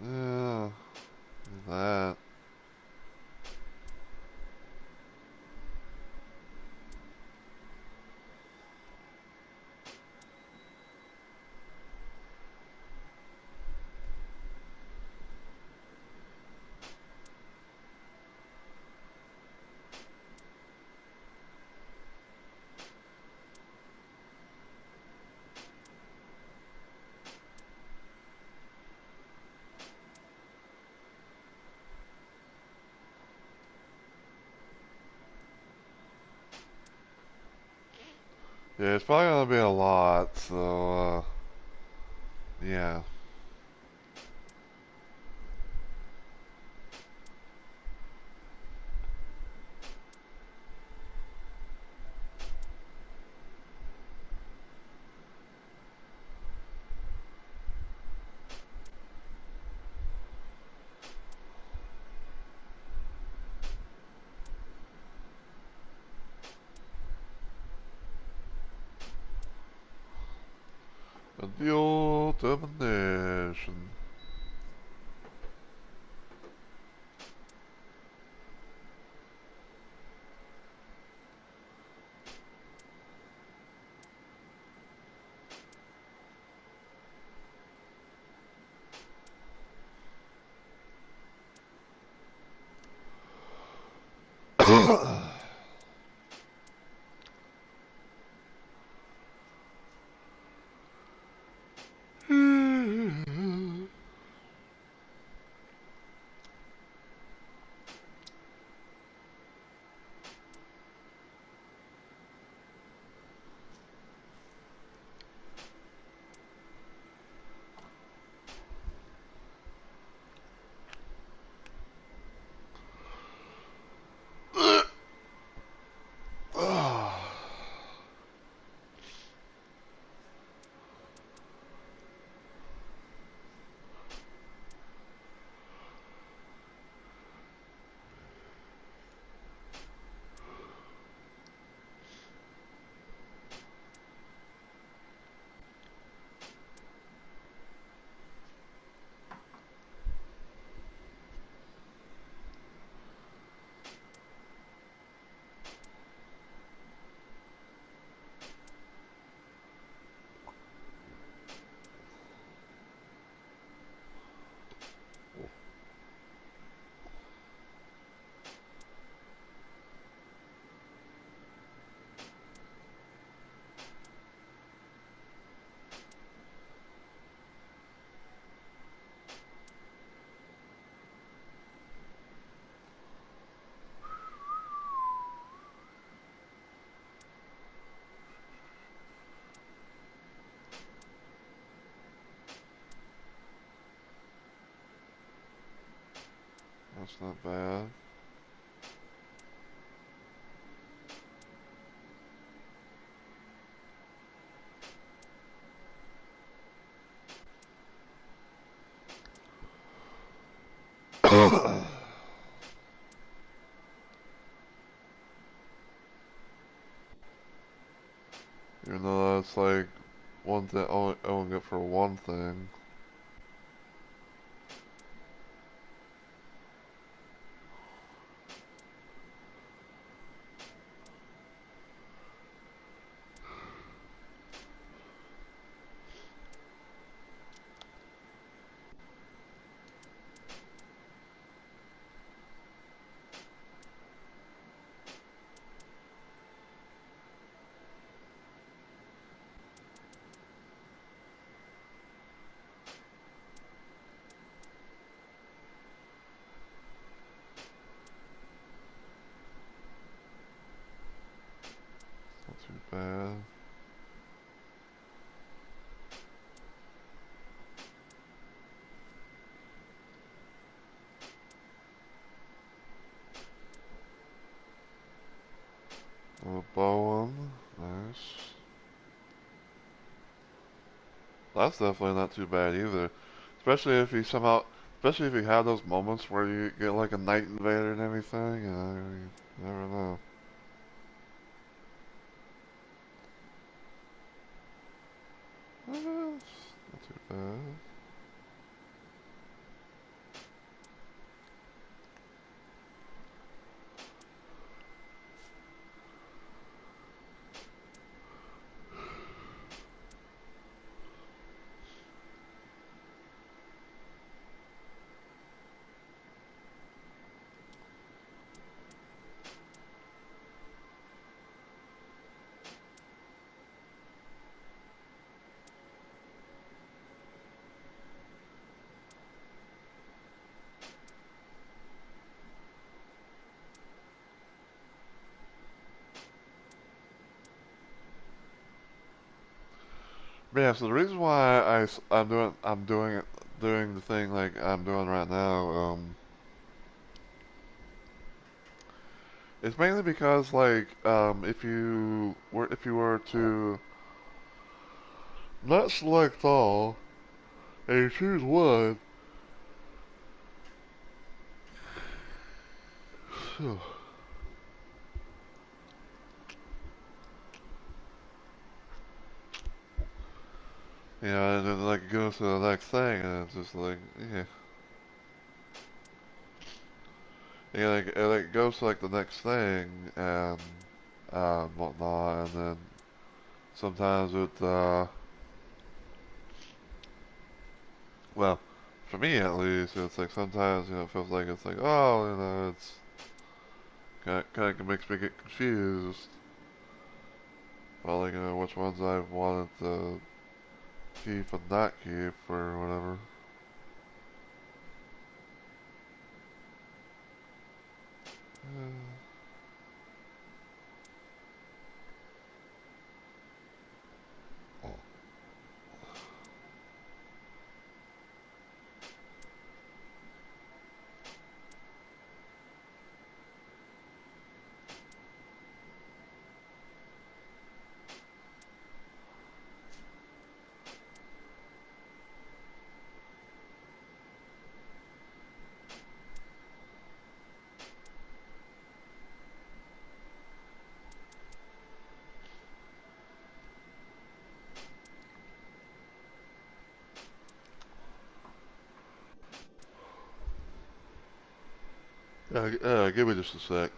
Yeah, that. Yeah, it's probably gonna be a lot, so, yeah. And the old domination. That's not bad. Even though that's like one thing I only get for one thing. Bowen. Nice. That's definitely not too bad either. Especially if you somehow, especially if you have those moments where you get like a night invader and everything, you never know. Not too bad. But yeah, so the reason why I'm doing the thing like I'm doing right now, it's mainly because like if you were to not select all and you choose one, and then like it goes to the next thing, and it's just like like it goes to like the next thing and whatnot, and then sometimes well, for me at least, it's like sometimes it feels like it's like it's kind of makes me get confused. Well, like which ones I wanted to keep and not keep or whatever. Give me just a sec.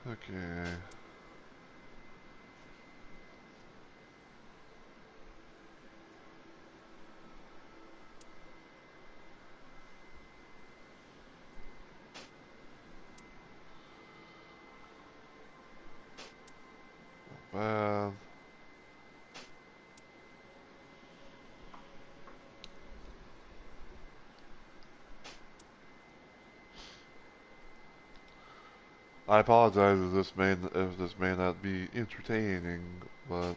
Okay. Bad. I apologize if this may not be entertaining, but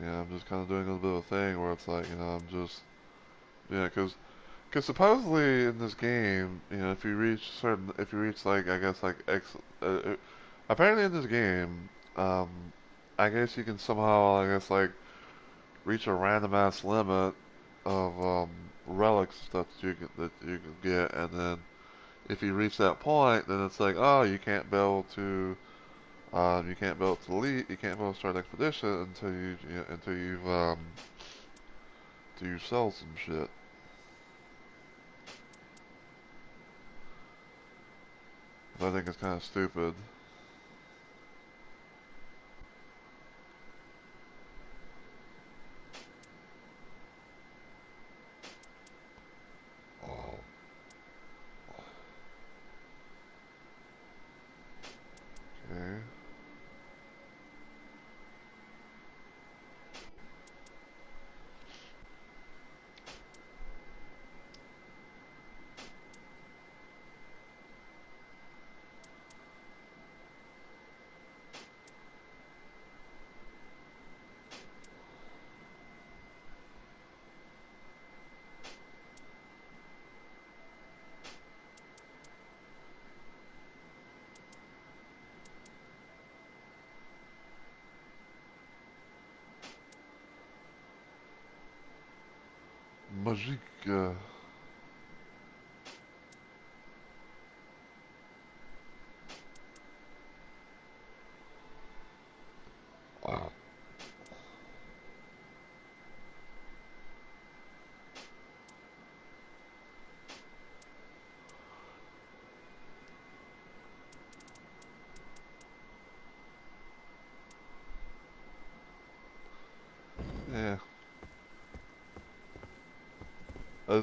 yeah, I'm just kind of doing a little bit of a thing where it's like I'm just because supposedly in this game, if you reach like I guess like apparently in this game, um, I guess you can somehow I guess like reach a random ass limit of relics stuff that you can get, and then if you reach that point, then it's like you can't build to leave, you can't build to start an expedition until you sell some shit. I think it's kind of stupid. magique. Yeah.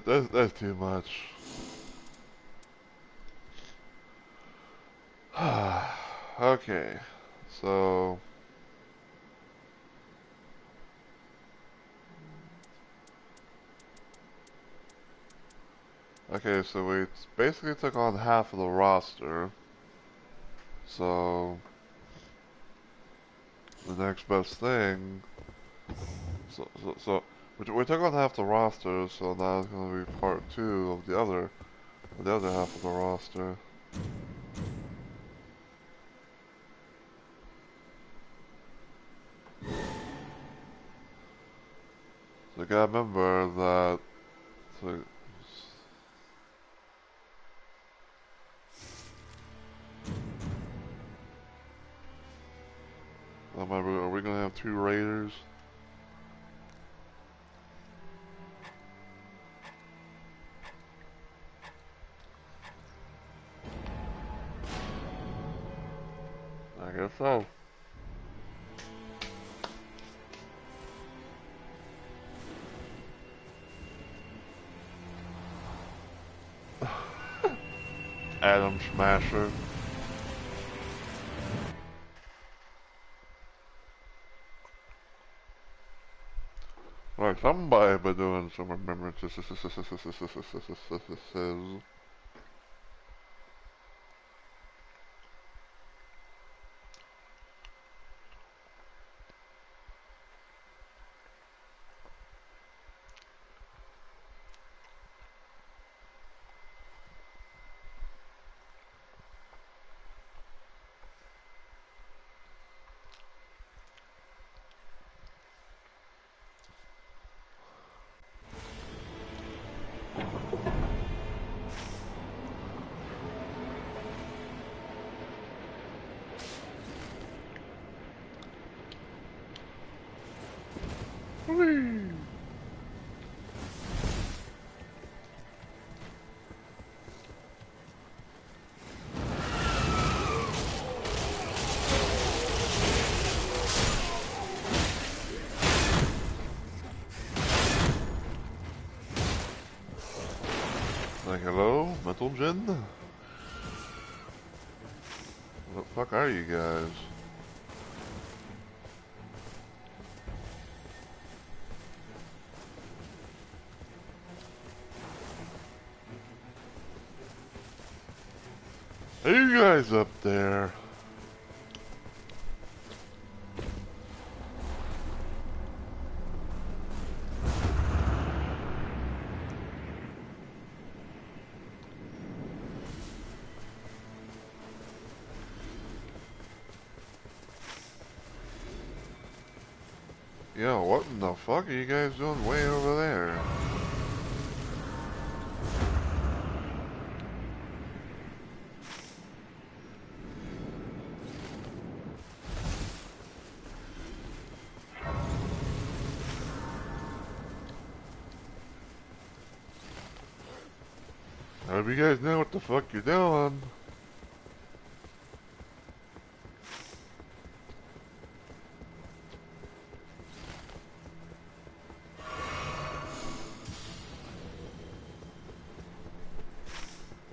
That's too much. Okay. So... Okay, so we basically took on half of the roster. So... The next best thing... So we took on half the roster, so now it's gonna be part 2 of the other half of the roster. So you gotta remember that... So, are we gonna have 2 raiders? I guess so. Adam Smasher. Like somebody been doing some remembrances. Whee! Like, hello, Metal Gen? What the fuck are you guys? Hey, you guys up there? Yo, what in the fuck are you guys doing way over there? I hope you guys know what the fuck you're doing.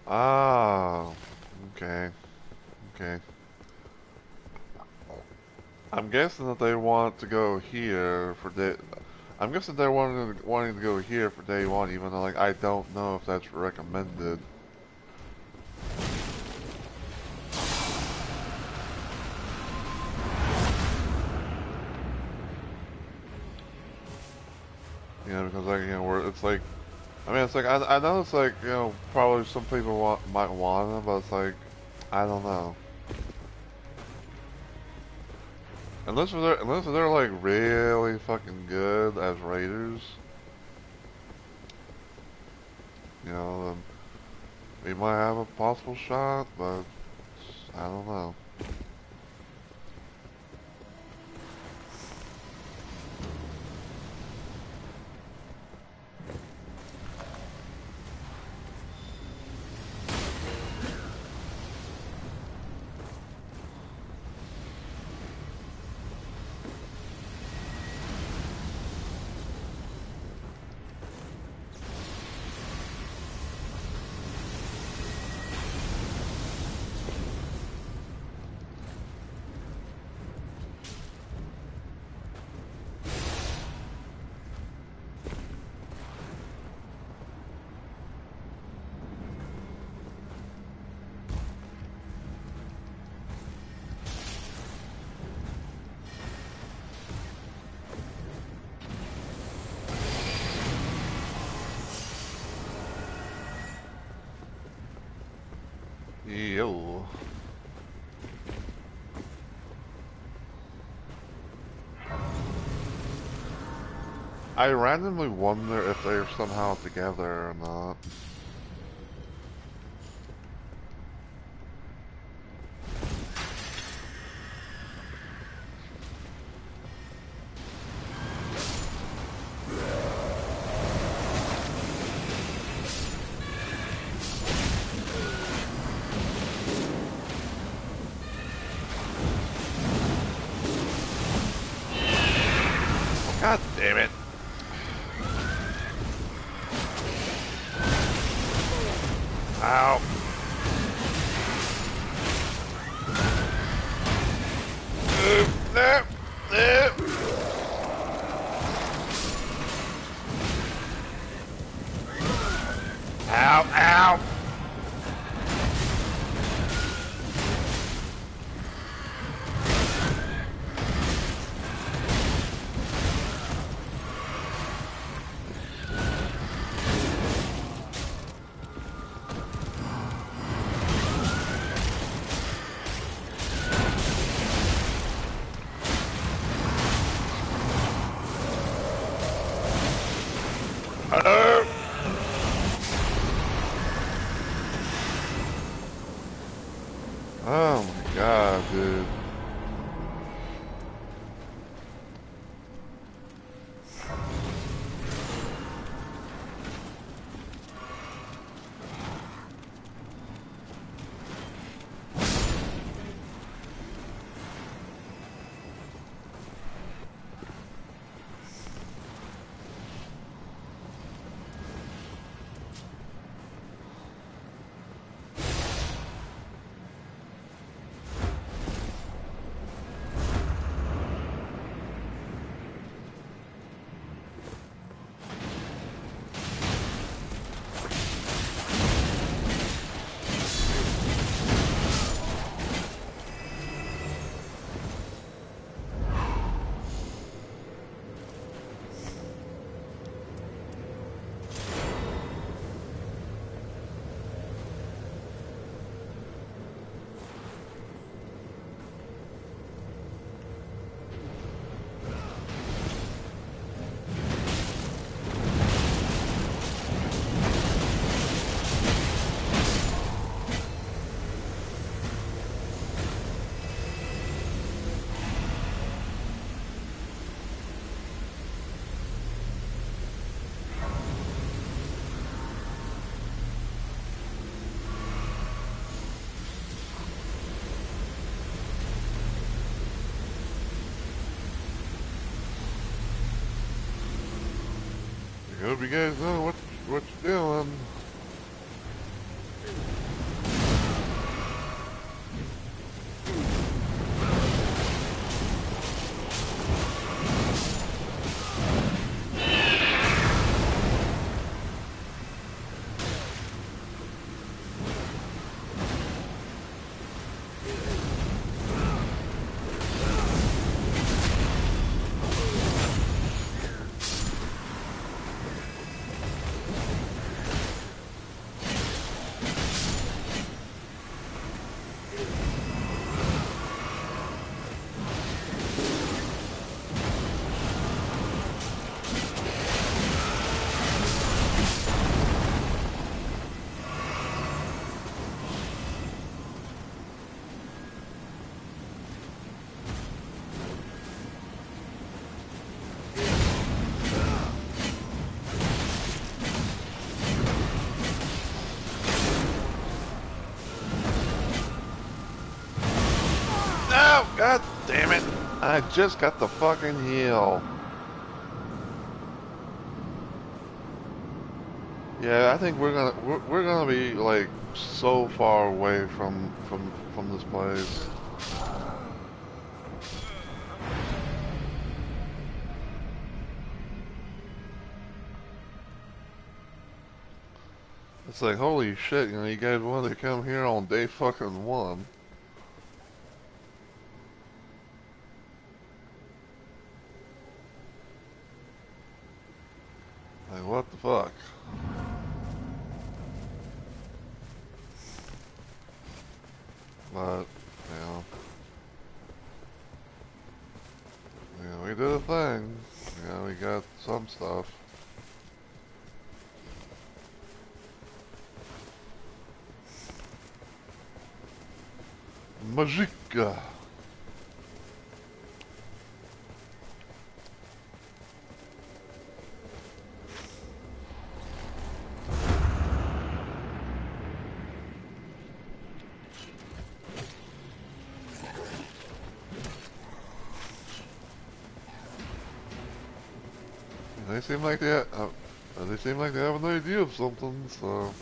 Ah, okay, okay. I'm guessing that they want to go here for day. I'm guessing they're wanting to go here for day 1, even though like I don't know if that's recommended. You know, because like it's like, I mean, it's like I know it's like probably some people might want them, but it's like I don't know. Unless they're like really fucking good as raiders. you know, then we might have a possible shot, but I don't know. Yo. I randomly wonder if they're somehow together or not. God damn it. Ow. No. No. Ow. Ow. Oh my god, dude. I hope you guys know what you're doing. I just got the fucking heal. Yeah, I think we're gonna be like so far away from this place. It's like holy shit, you guys wanted to come here on day fucking one. Like what the fuck? But we did a thing. We got some stuff. Magica. They seem like they seem like they have an idea of something. So.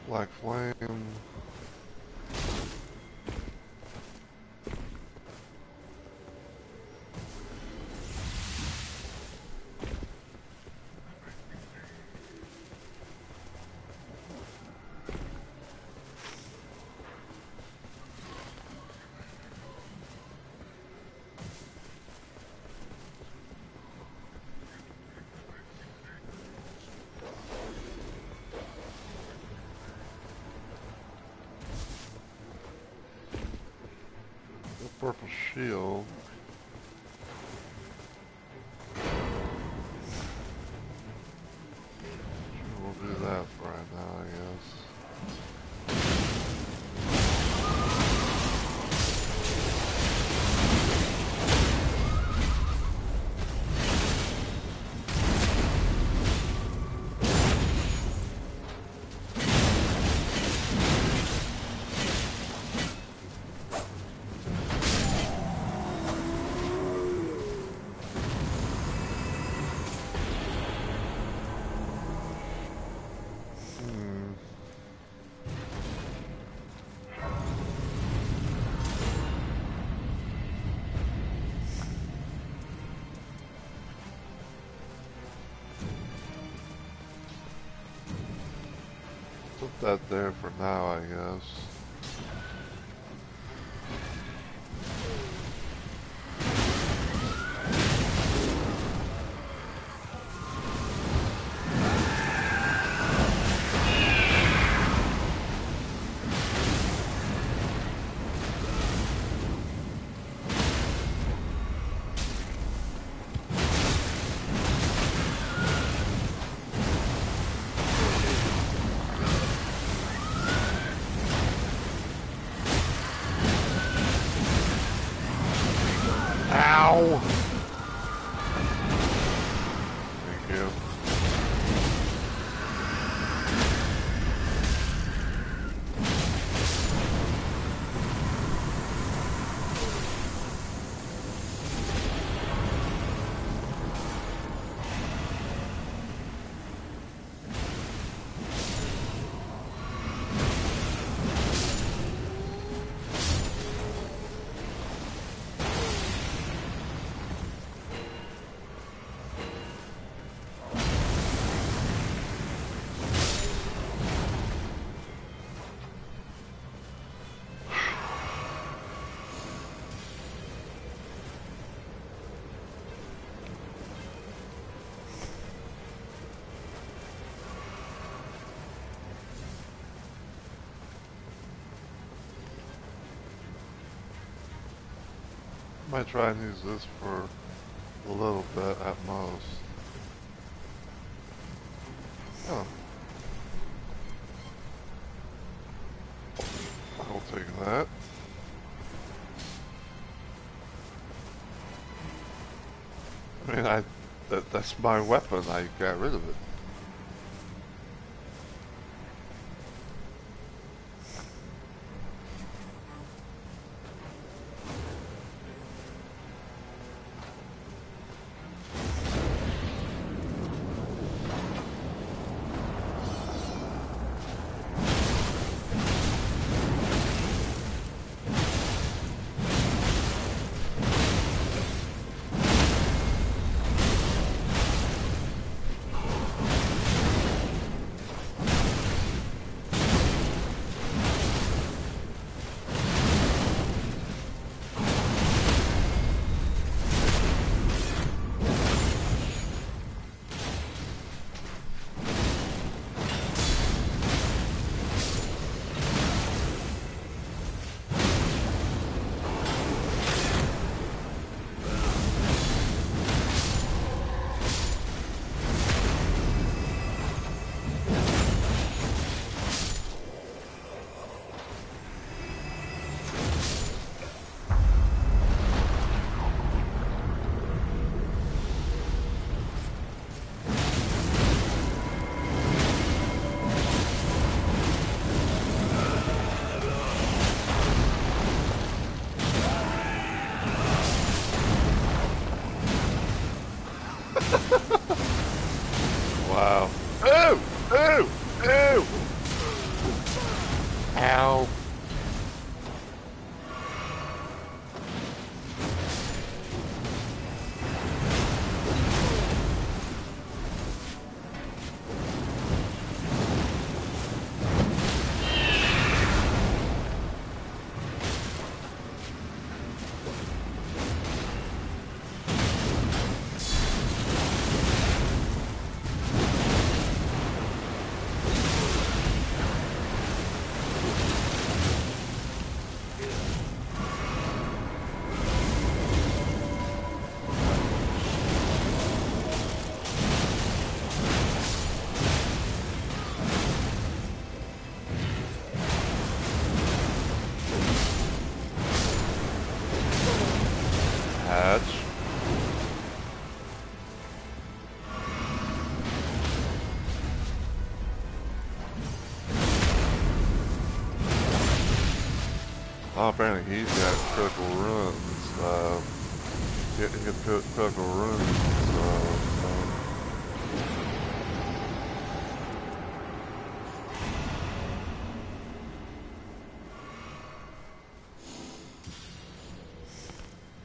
Black flame. Purple shield. Sure, we'll do that for right now, I guess. Put that there for now, I guess. Ow! Thank you. Might try and use this for a little bit at most. Oh, I'll take that. I mean, that's my weapon. I got rid of it. Wow. Ew! Ew! Ew! Ow. Hatch. Oh, apparently he's got critical runes. He gets critical runes.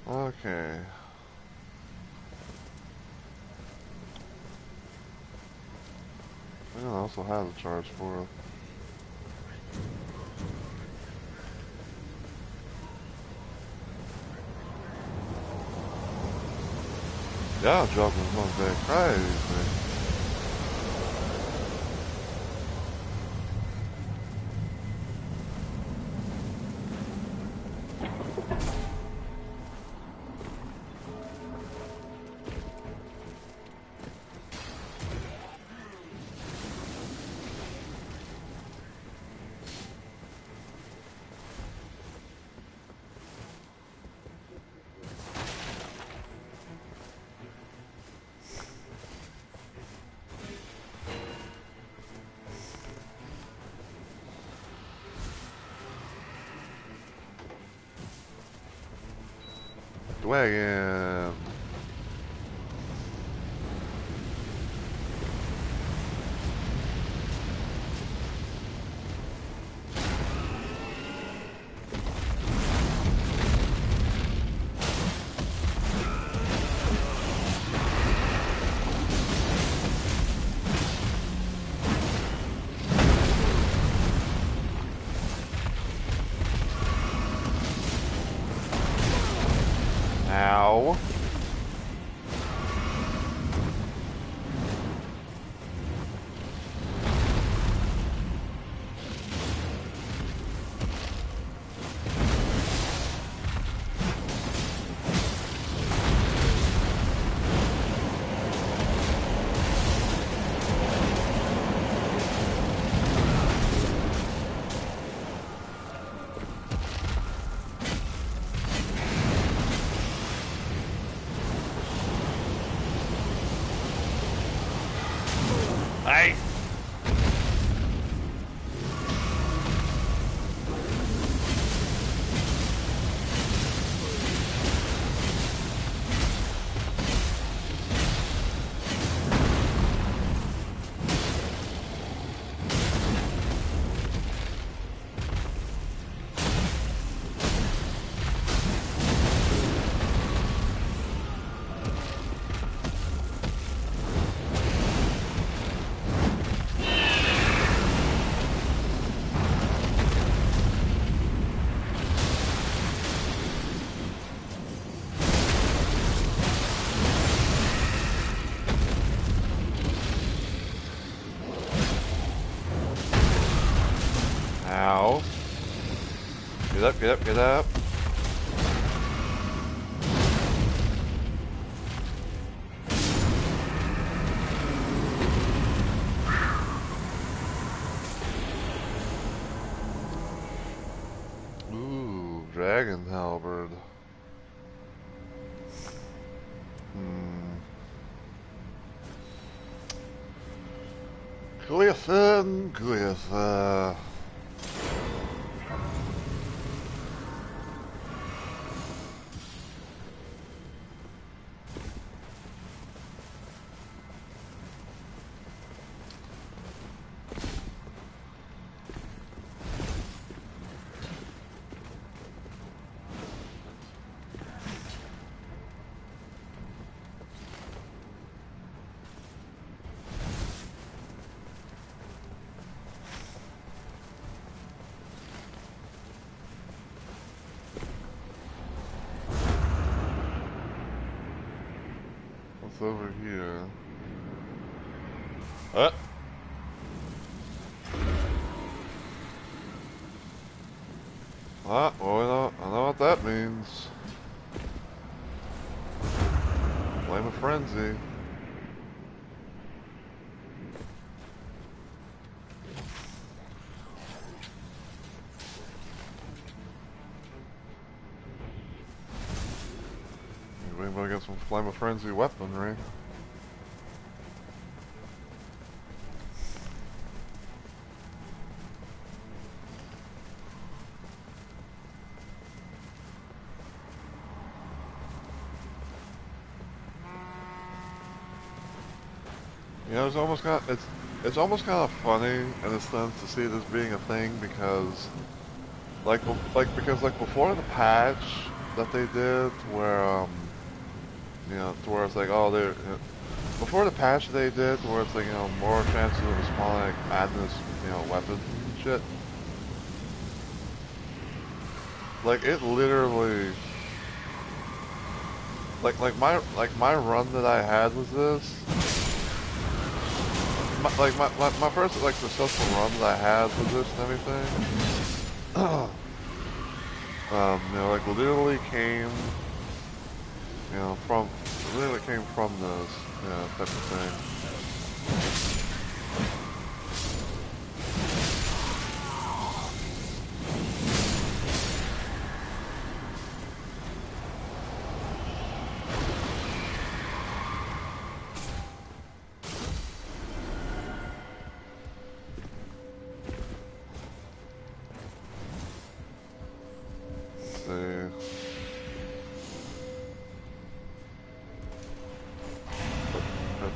Okay. I also have a charge for it. Yeah, dropping something that crazy. Wagon. Ow. up, get up, get up. Ooh, dragon halberd. Glithin, Glithin. What's over here? Well, I know what that means. Flame of Frenzy. Anybody get some Flame of Frenzy weaponry? You know, it's almost kind of funny in a sense to see this being a thing because, like before the patch that they did, where you know, to where it's like, oh, they're before the patch they did, to where it's like, you know, more chances of spawning like madness, you know, weapons and shit. Like it literally, like my run that I had was this. My first like successful run that I had with this and everything, you know, like literally came, you know, literally came from this, you know, type of thing.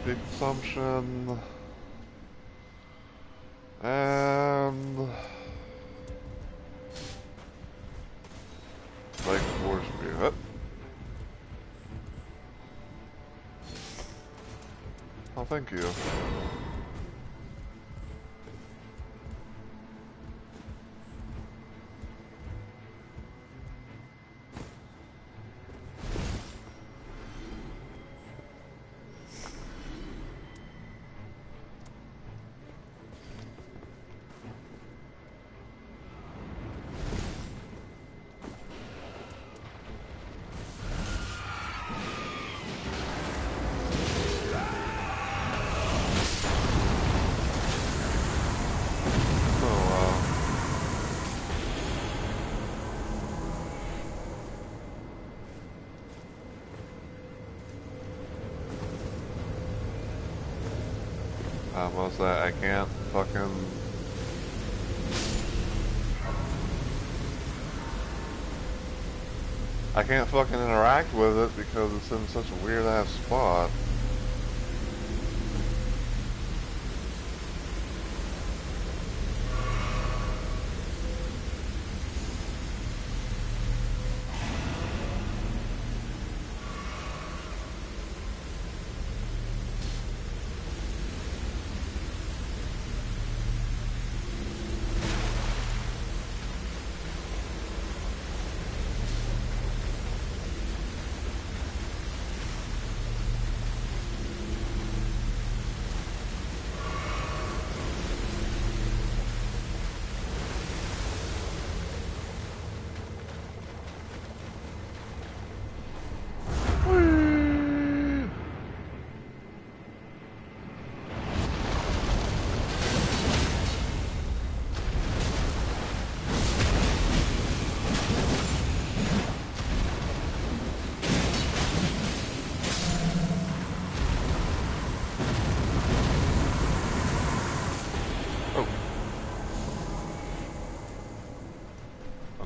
Consumption and like force spear. Oh, thank you. Was that I can't fucking... I can't fucking interact with it because it's in such a weird ass spot.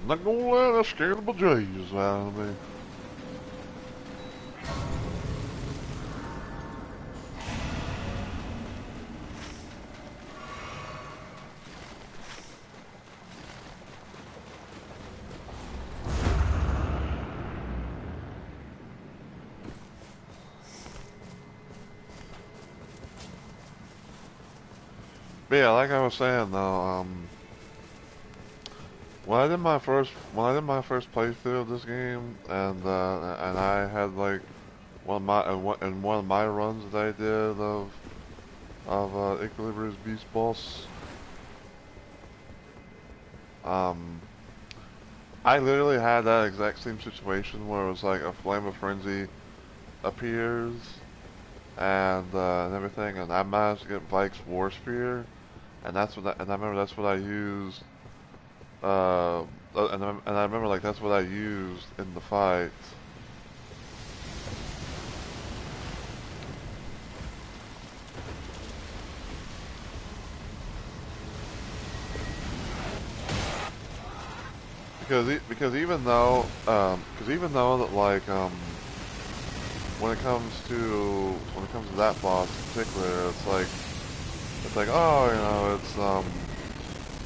not gonna let that scare the bejesus out of me. But yeah, like I was saying though, when I did my first playthrough of this game, and I had like one of my runs that I did of Equilibrium's Beast Boss, um, I literally had that exact same situation where it was like a Flame of Frenzy appears and everything, and I managed to get Vike's War Spear, and and I remember that's what I used. And I remember like that's what I used in the fight. Because even though that like when it comes to that boss in particular, it's like, oh, you know,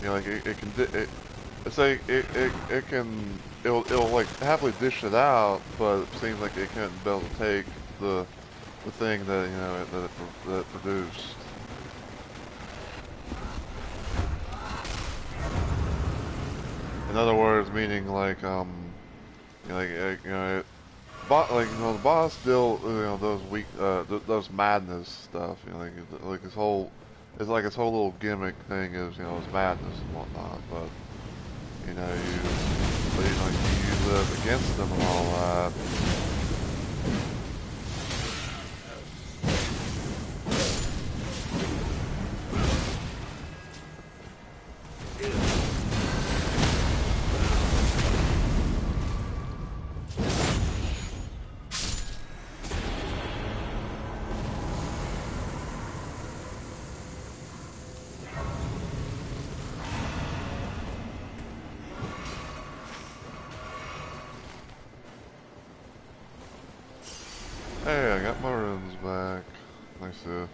you know, like it can it's like it'll like happily dish it out, but it seems like it can't be able to take the thing that, you know, that it produced. In other words, meaning like you know, you know, like, you know, the boss still, you know, those those madness stuff, you know, like his whole, it's like his whole little gimmick thing is, you know, his madness and whatnot, but you know, you use it against them and all that. Hey, I got my runes back. Nice to.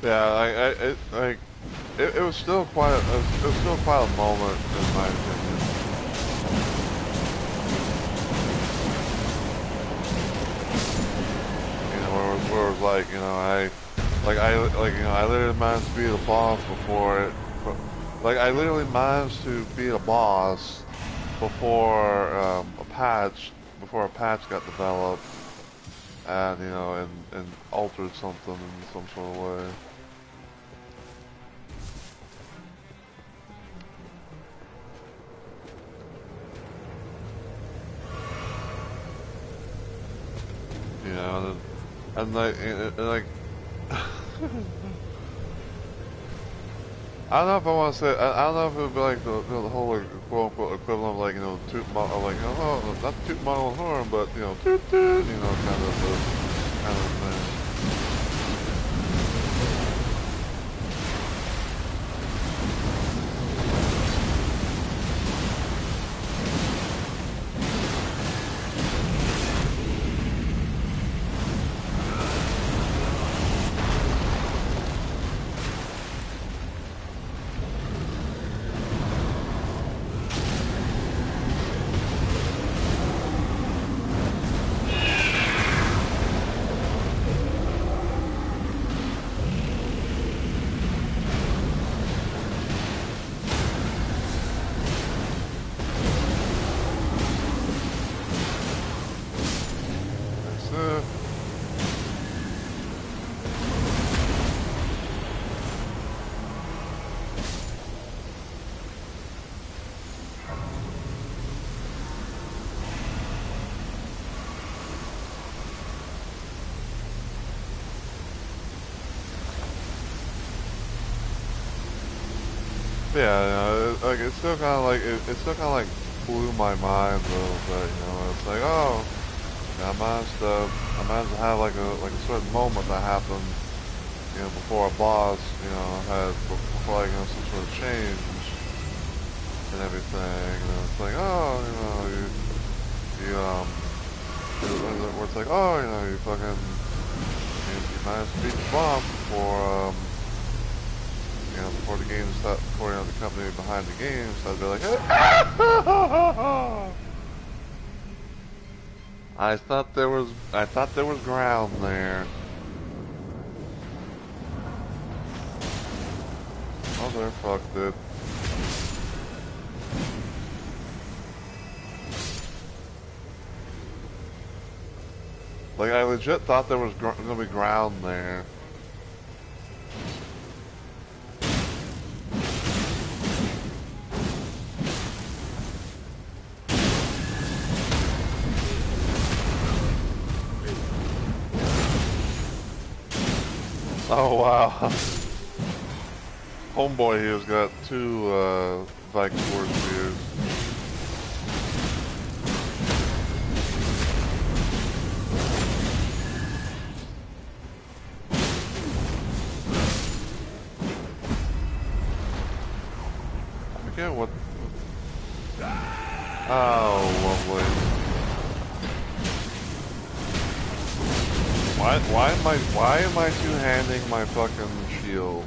Yeah, it was still quite it was still quite a moment in my opinion. You know, where it was like, you know, you know, I literally managed to beat a boss like I literally managed to beat a boss before before a patch got developed, and you know, and altered something in some sort of way. You know, and like I don't know if I want to say, I don't know if it would be like the whole like, quote unquote equivalent of like, you know, like, you know, oh, not toot my own horn, but, you know, toot toot, you know, kind of thing. Yeah, you know, like it's still kind of like it still kind of like blew my mind a little bit. You know, it's like, oh, yeah, I managed to have like a certain moment that happened, you know, before a boss, you know, before like, you know, some sort of change and everything. And it's like, oh, you know, where it's like, oh, you know, you managed to beat the boss before the game start, before, you know, the company behind the game started to be like, hey, I thought there was ground there. Motherfuck, dude. Like, I legit thought there was gonna be ground there. Oh, wow. Homeboy here's got two, Viking War spears. I forget what... Oh, lovely. Why am I two-handing my fucking shield?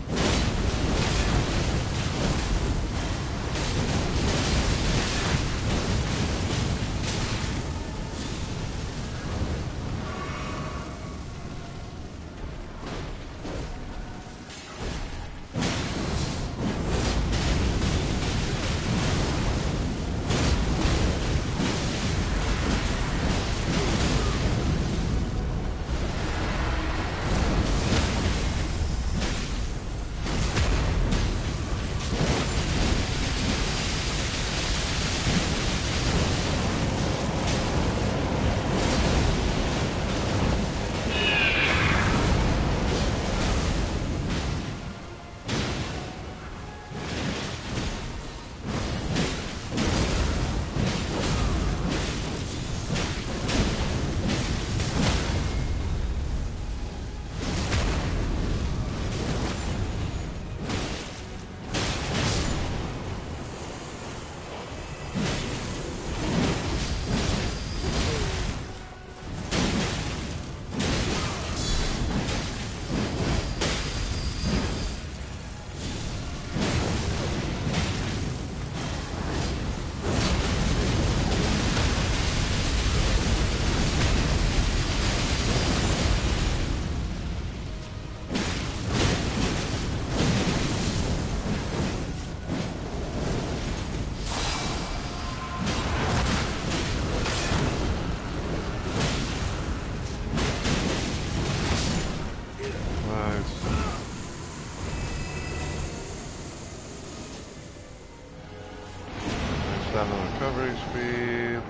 Recovery speed.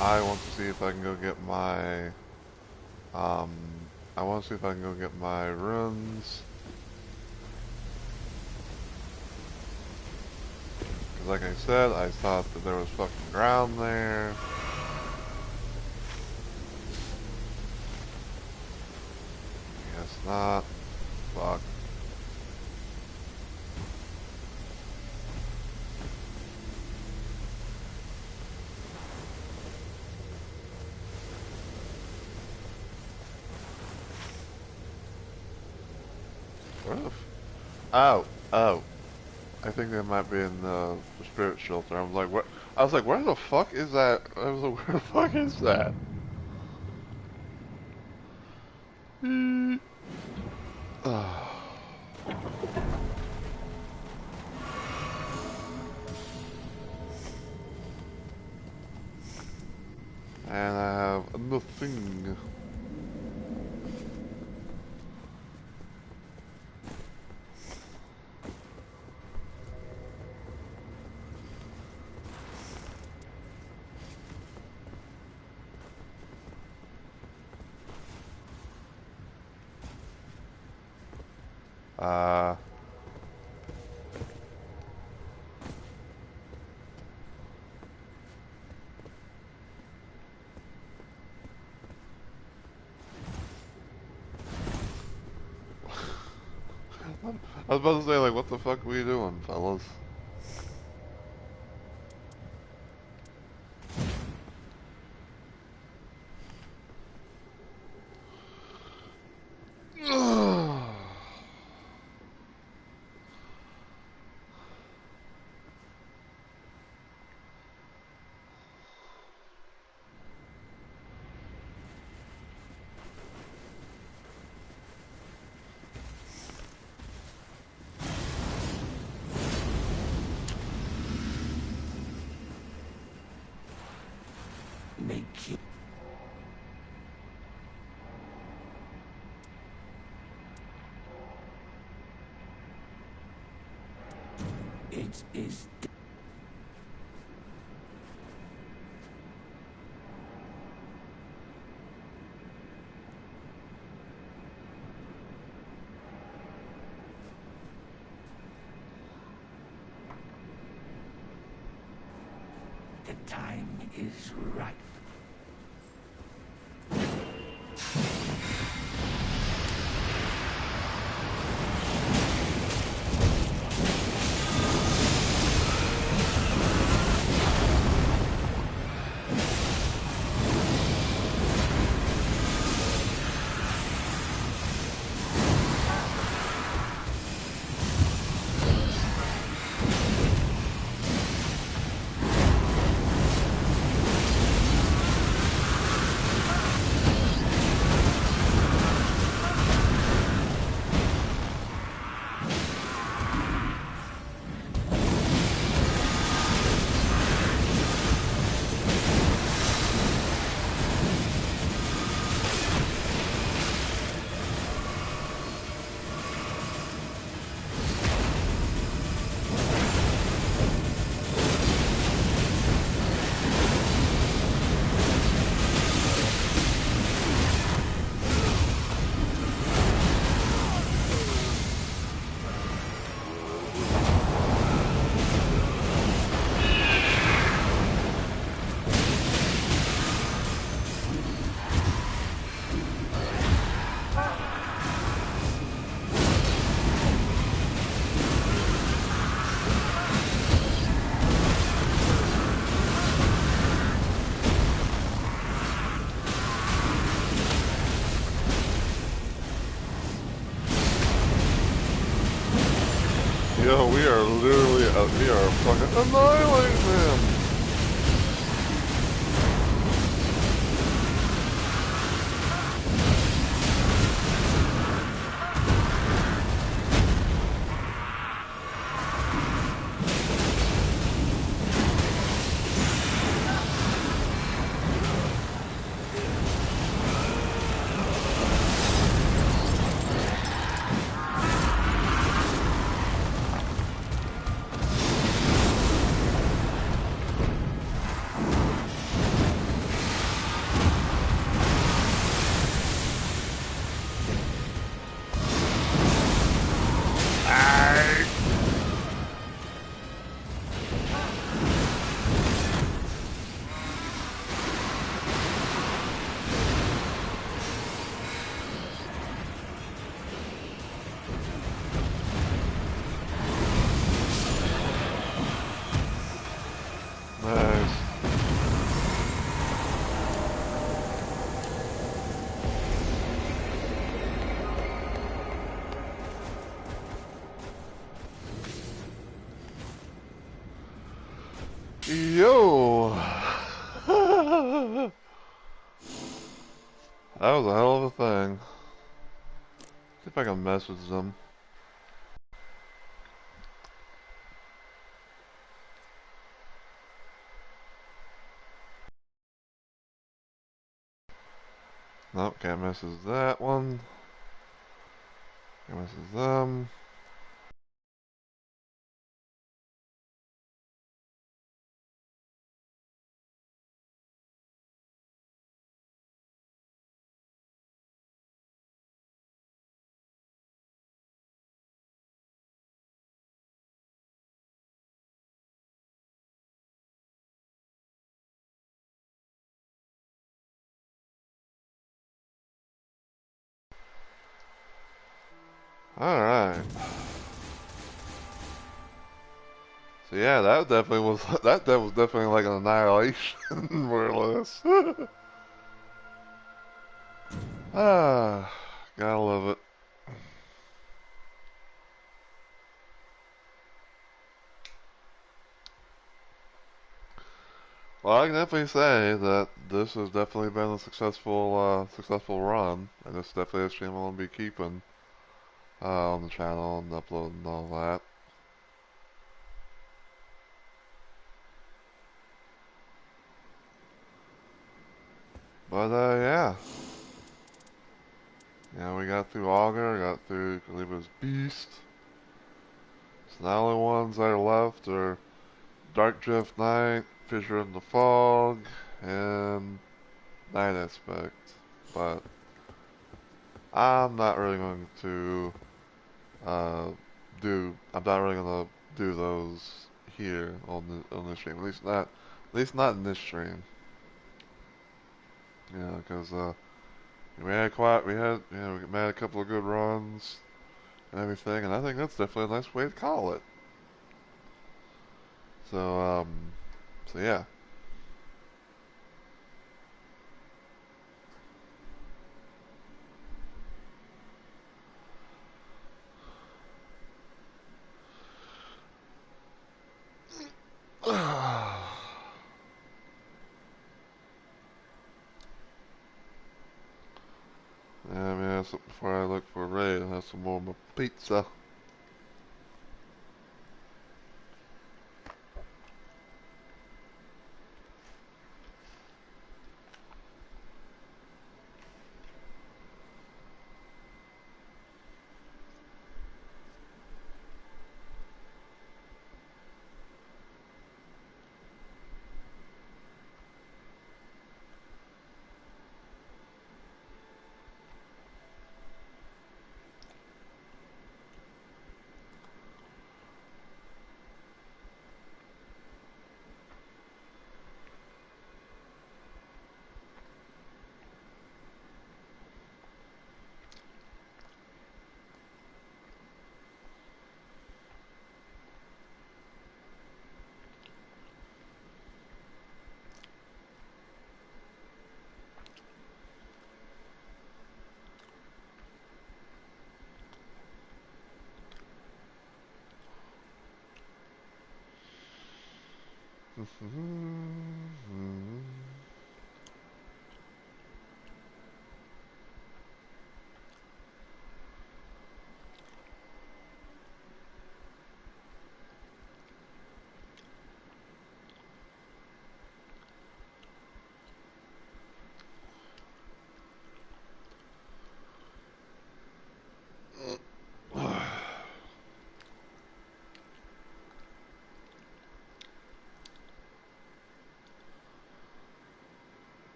I want to see if I can go get my, um, I want to see if I can go get my runes. Because like I said, I thought that there was fucking ground there. Guess not. Fuck. Where the Oh, oh. I think they might be in the spirit shelter. I was like, what? I was like, where the fuck is that? I was like, where the fuck is that? And I have nothing. Uh, I was about to say, like, what the fuck were you doing, fellas? Make you. It is. The time is right. Yo, we are literally, we are fucking annihilating them! Nice. Yo! That was a hell of a thing. See if I can message them. Nope, can't message that one. Can't message them. Alright. So yeah, that definitely was that was definitely like an annihilation, more or less. Ah, gotta love it. Well, I can definitely say that this has definitely been a successful run, and it's definitely a stream I'll be keeping on the channel and uploading and all that. But yeah, we got through Augur, got through I believe it was Beast. So the only ones that are left are Dark Drift Night, Fissure in the Fog, and Night Aspect. But I'm not really going to uh, I'm not really gonna do those here on this stream. At least not in this stream. Because we made a couple of good runs and everything, and I think that's definitely a nice way to call it. So so yeah. Yeah, I mean, before I look for a raid, I have some more of my pizza.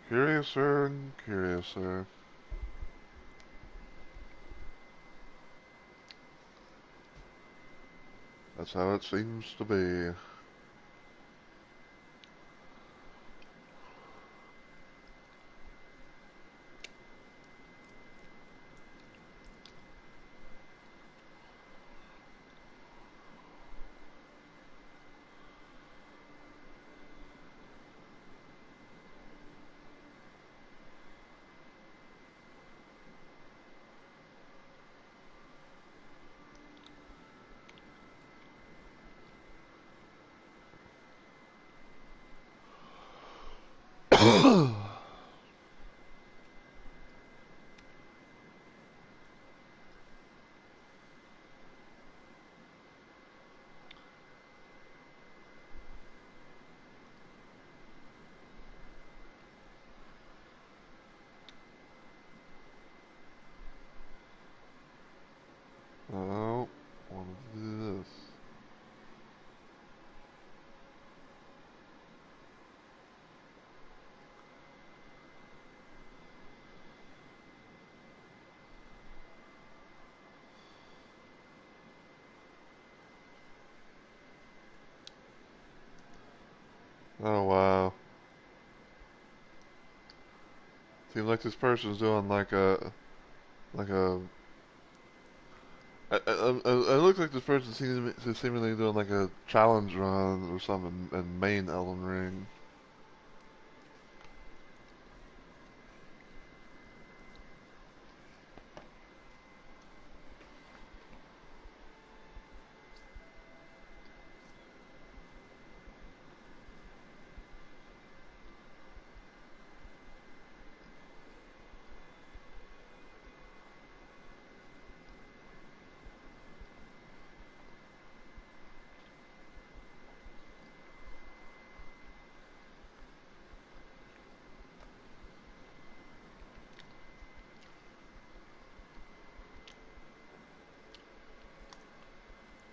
Curiouser and curiouser. That's how it seems to be. Oh, want to do this. Oh wow. Seems like this person's doing like a. It looks like this person seems seemingly doing like a challenge run or something in main Elden Ring.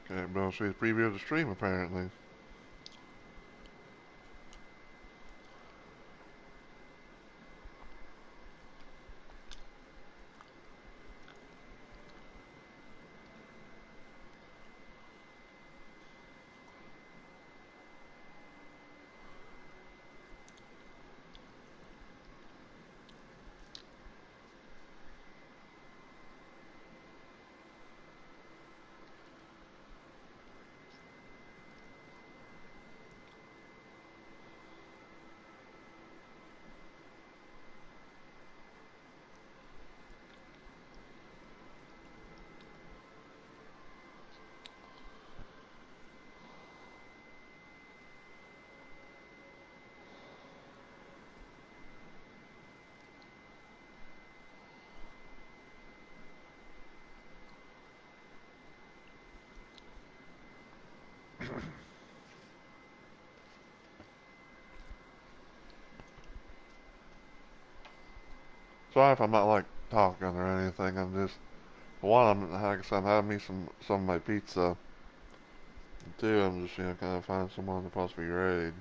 Okay, bro, she's previewed the stream apparently. Sorry if I'm not like talking or anything. I'm just, for one, like I said, I'm having me some of my pizza. And two, I'm just kind of find someone to possibly raid.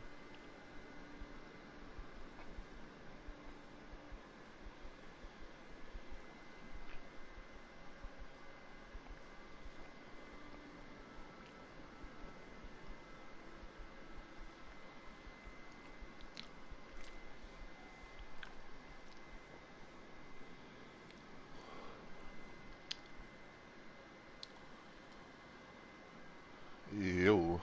Yo.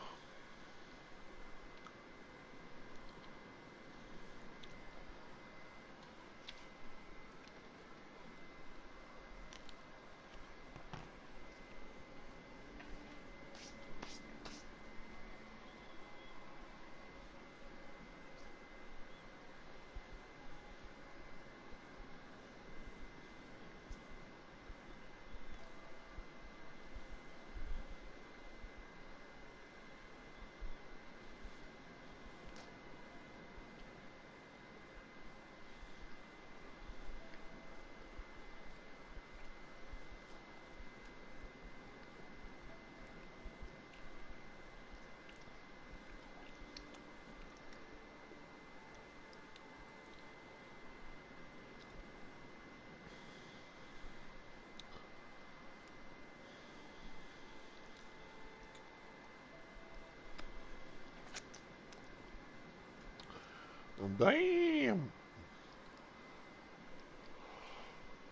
Damn.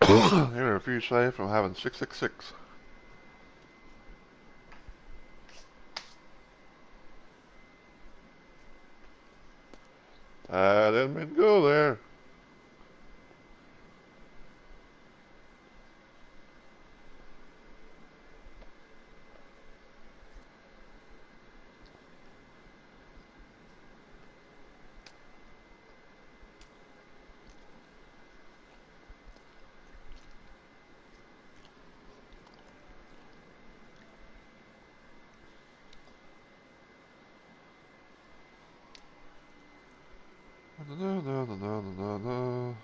Here are a few safe from having 666. I didn't mean to go there. No, no, no, no, no, no.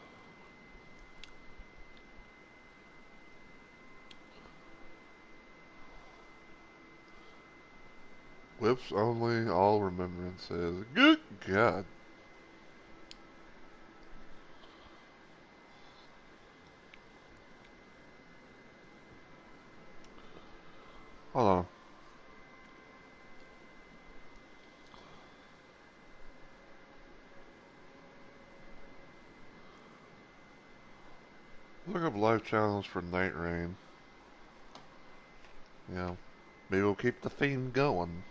Whips only, all remembrances. Good God. Hold on. look up live challenge for Night Rain. You know, maybe we'll keep the theme going.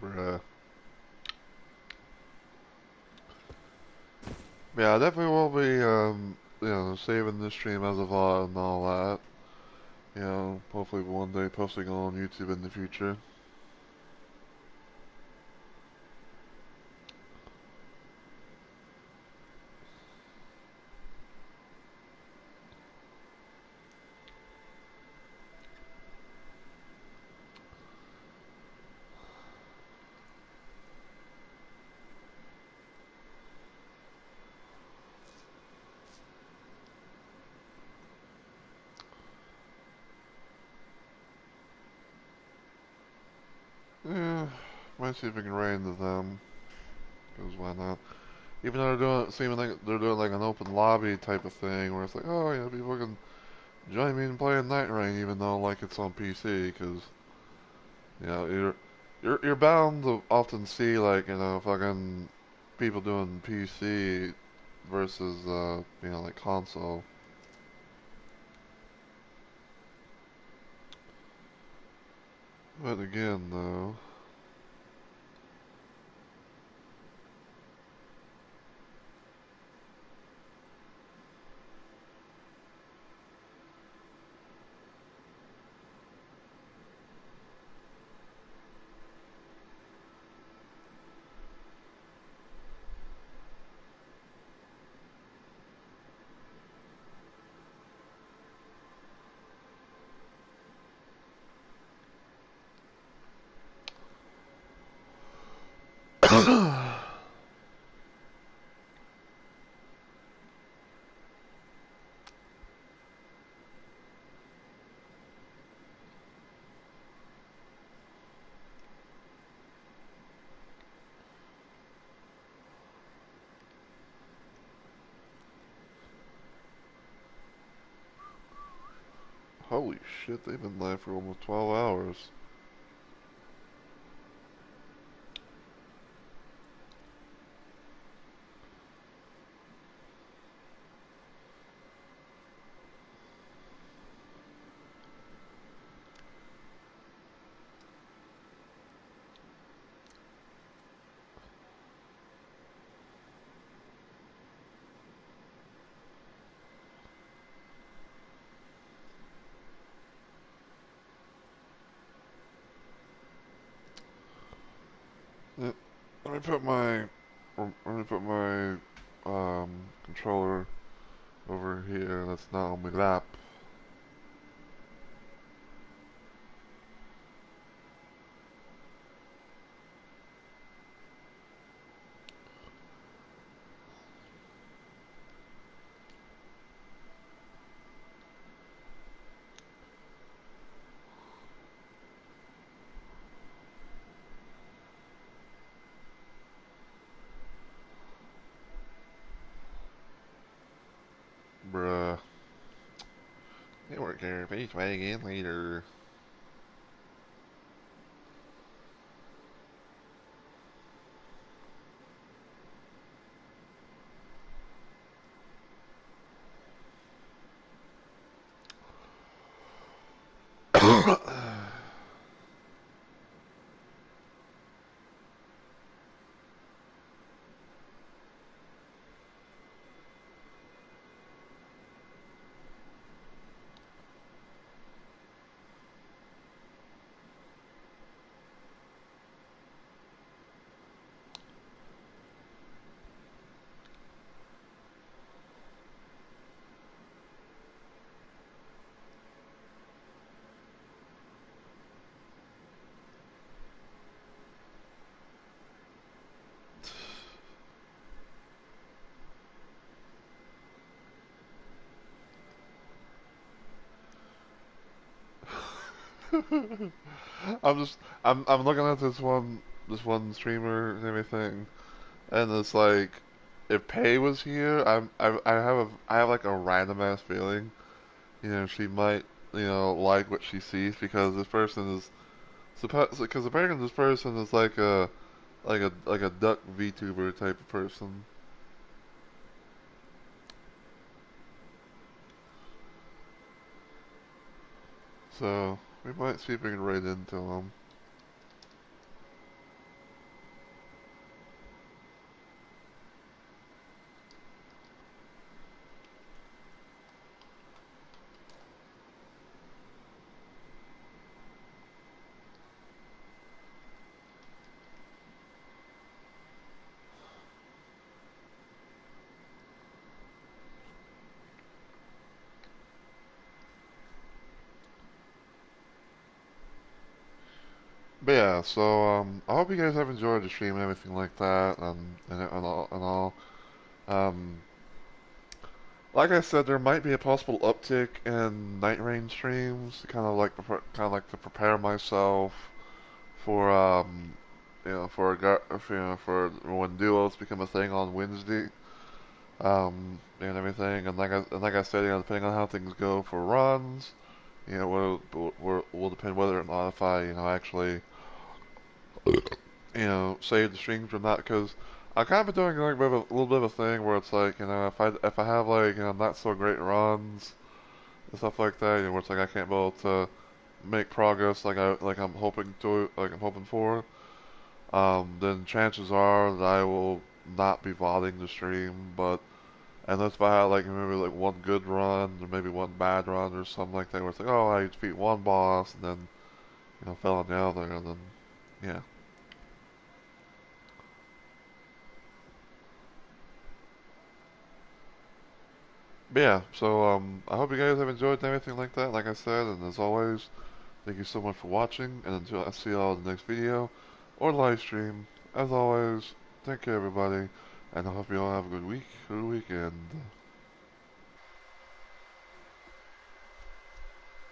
Bruh. Yeah, I definitely will be, saving this stream as a VOD and all that. Hopefully one day posting on YouTube in the future. Yeah, might see if we can raid into them. Because why not? Even though seeming like they're doing like an open lobby type of thing, where it's like, oh yeah, people can join me in playing Night Rain, even though like it's on PC, because you're bound to often see like fucking people doing PC versus like console. But again, though, holy shit, they've been live for almost 12 hours. Yeah, let me put my controller over here. That's not on my lap. Bruh. They work here. Please try again later. I'm looking at this one streamer and everything, and it's like, if Pei was here, I have like a random ass feeling, she might, like what she sees because this person is supposed, because apparently this person is like a duck VTuber type of person. So we might see if we can raid into him. But yeah, so I hope you guys have enjoyed the stream and everything like that, and all. Um, like I said, there might be a possible uptick in night range streams, to prepare myself for for when duos become a thing on Wednesday, and everything, and like I said, depending on how things go for runs, will depend whether or not if I actually save the streams from that, because I kind of been doing like a little bit of a thing where it's like, if I have like not so great runs and stuff like that, where it's like I can't be able to make progress like I'm hoping for, then chances are that I will not be vodding the stream. But unless I had like maybe like one good run or maybe one bad run or something like that, where it's like, oh, I defeat one boss and then fell on the other, and then yeah. But yeah, so I hope you guys have enjoyed and everything like that, like I said, and as always, thank you so much for watching, and until I see y'all in the next video or live stream, as always, thank you everybody, and I hope you all have a good week, good weekend.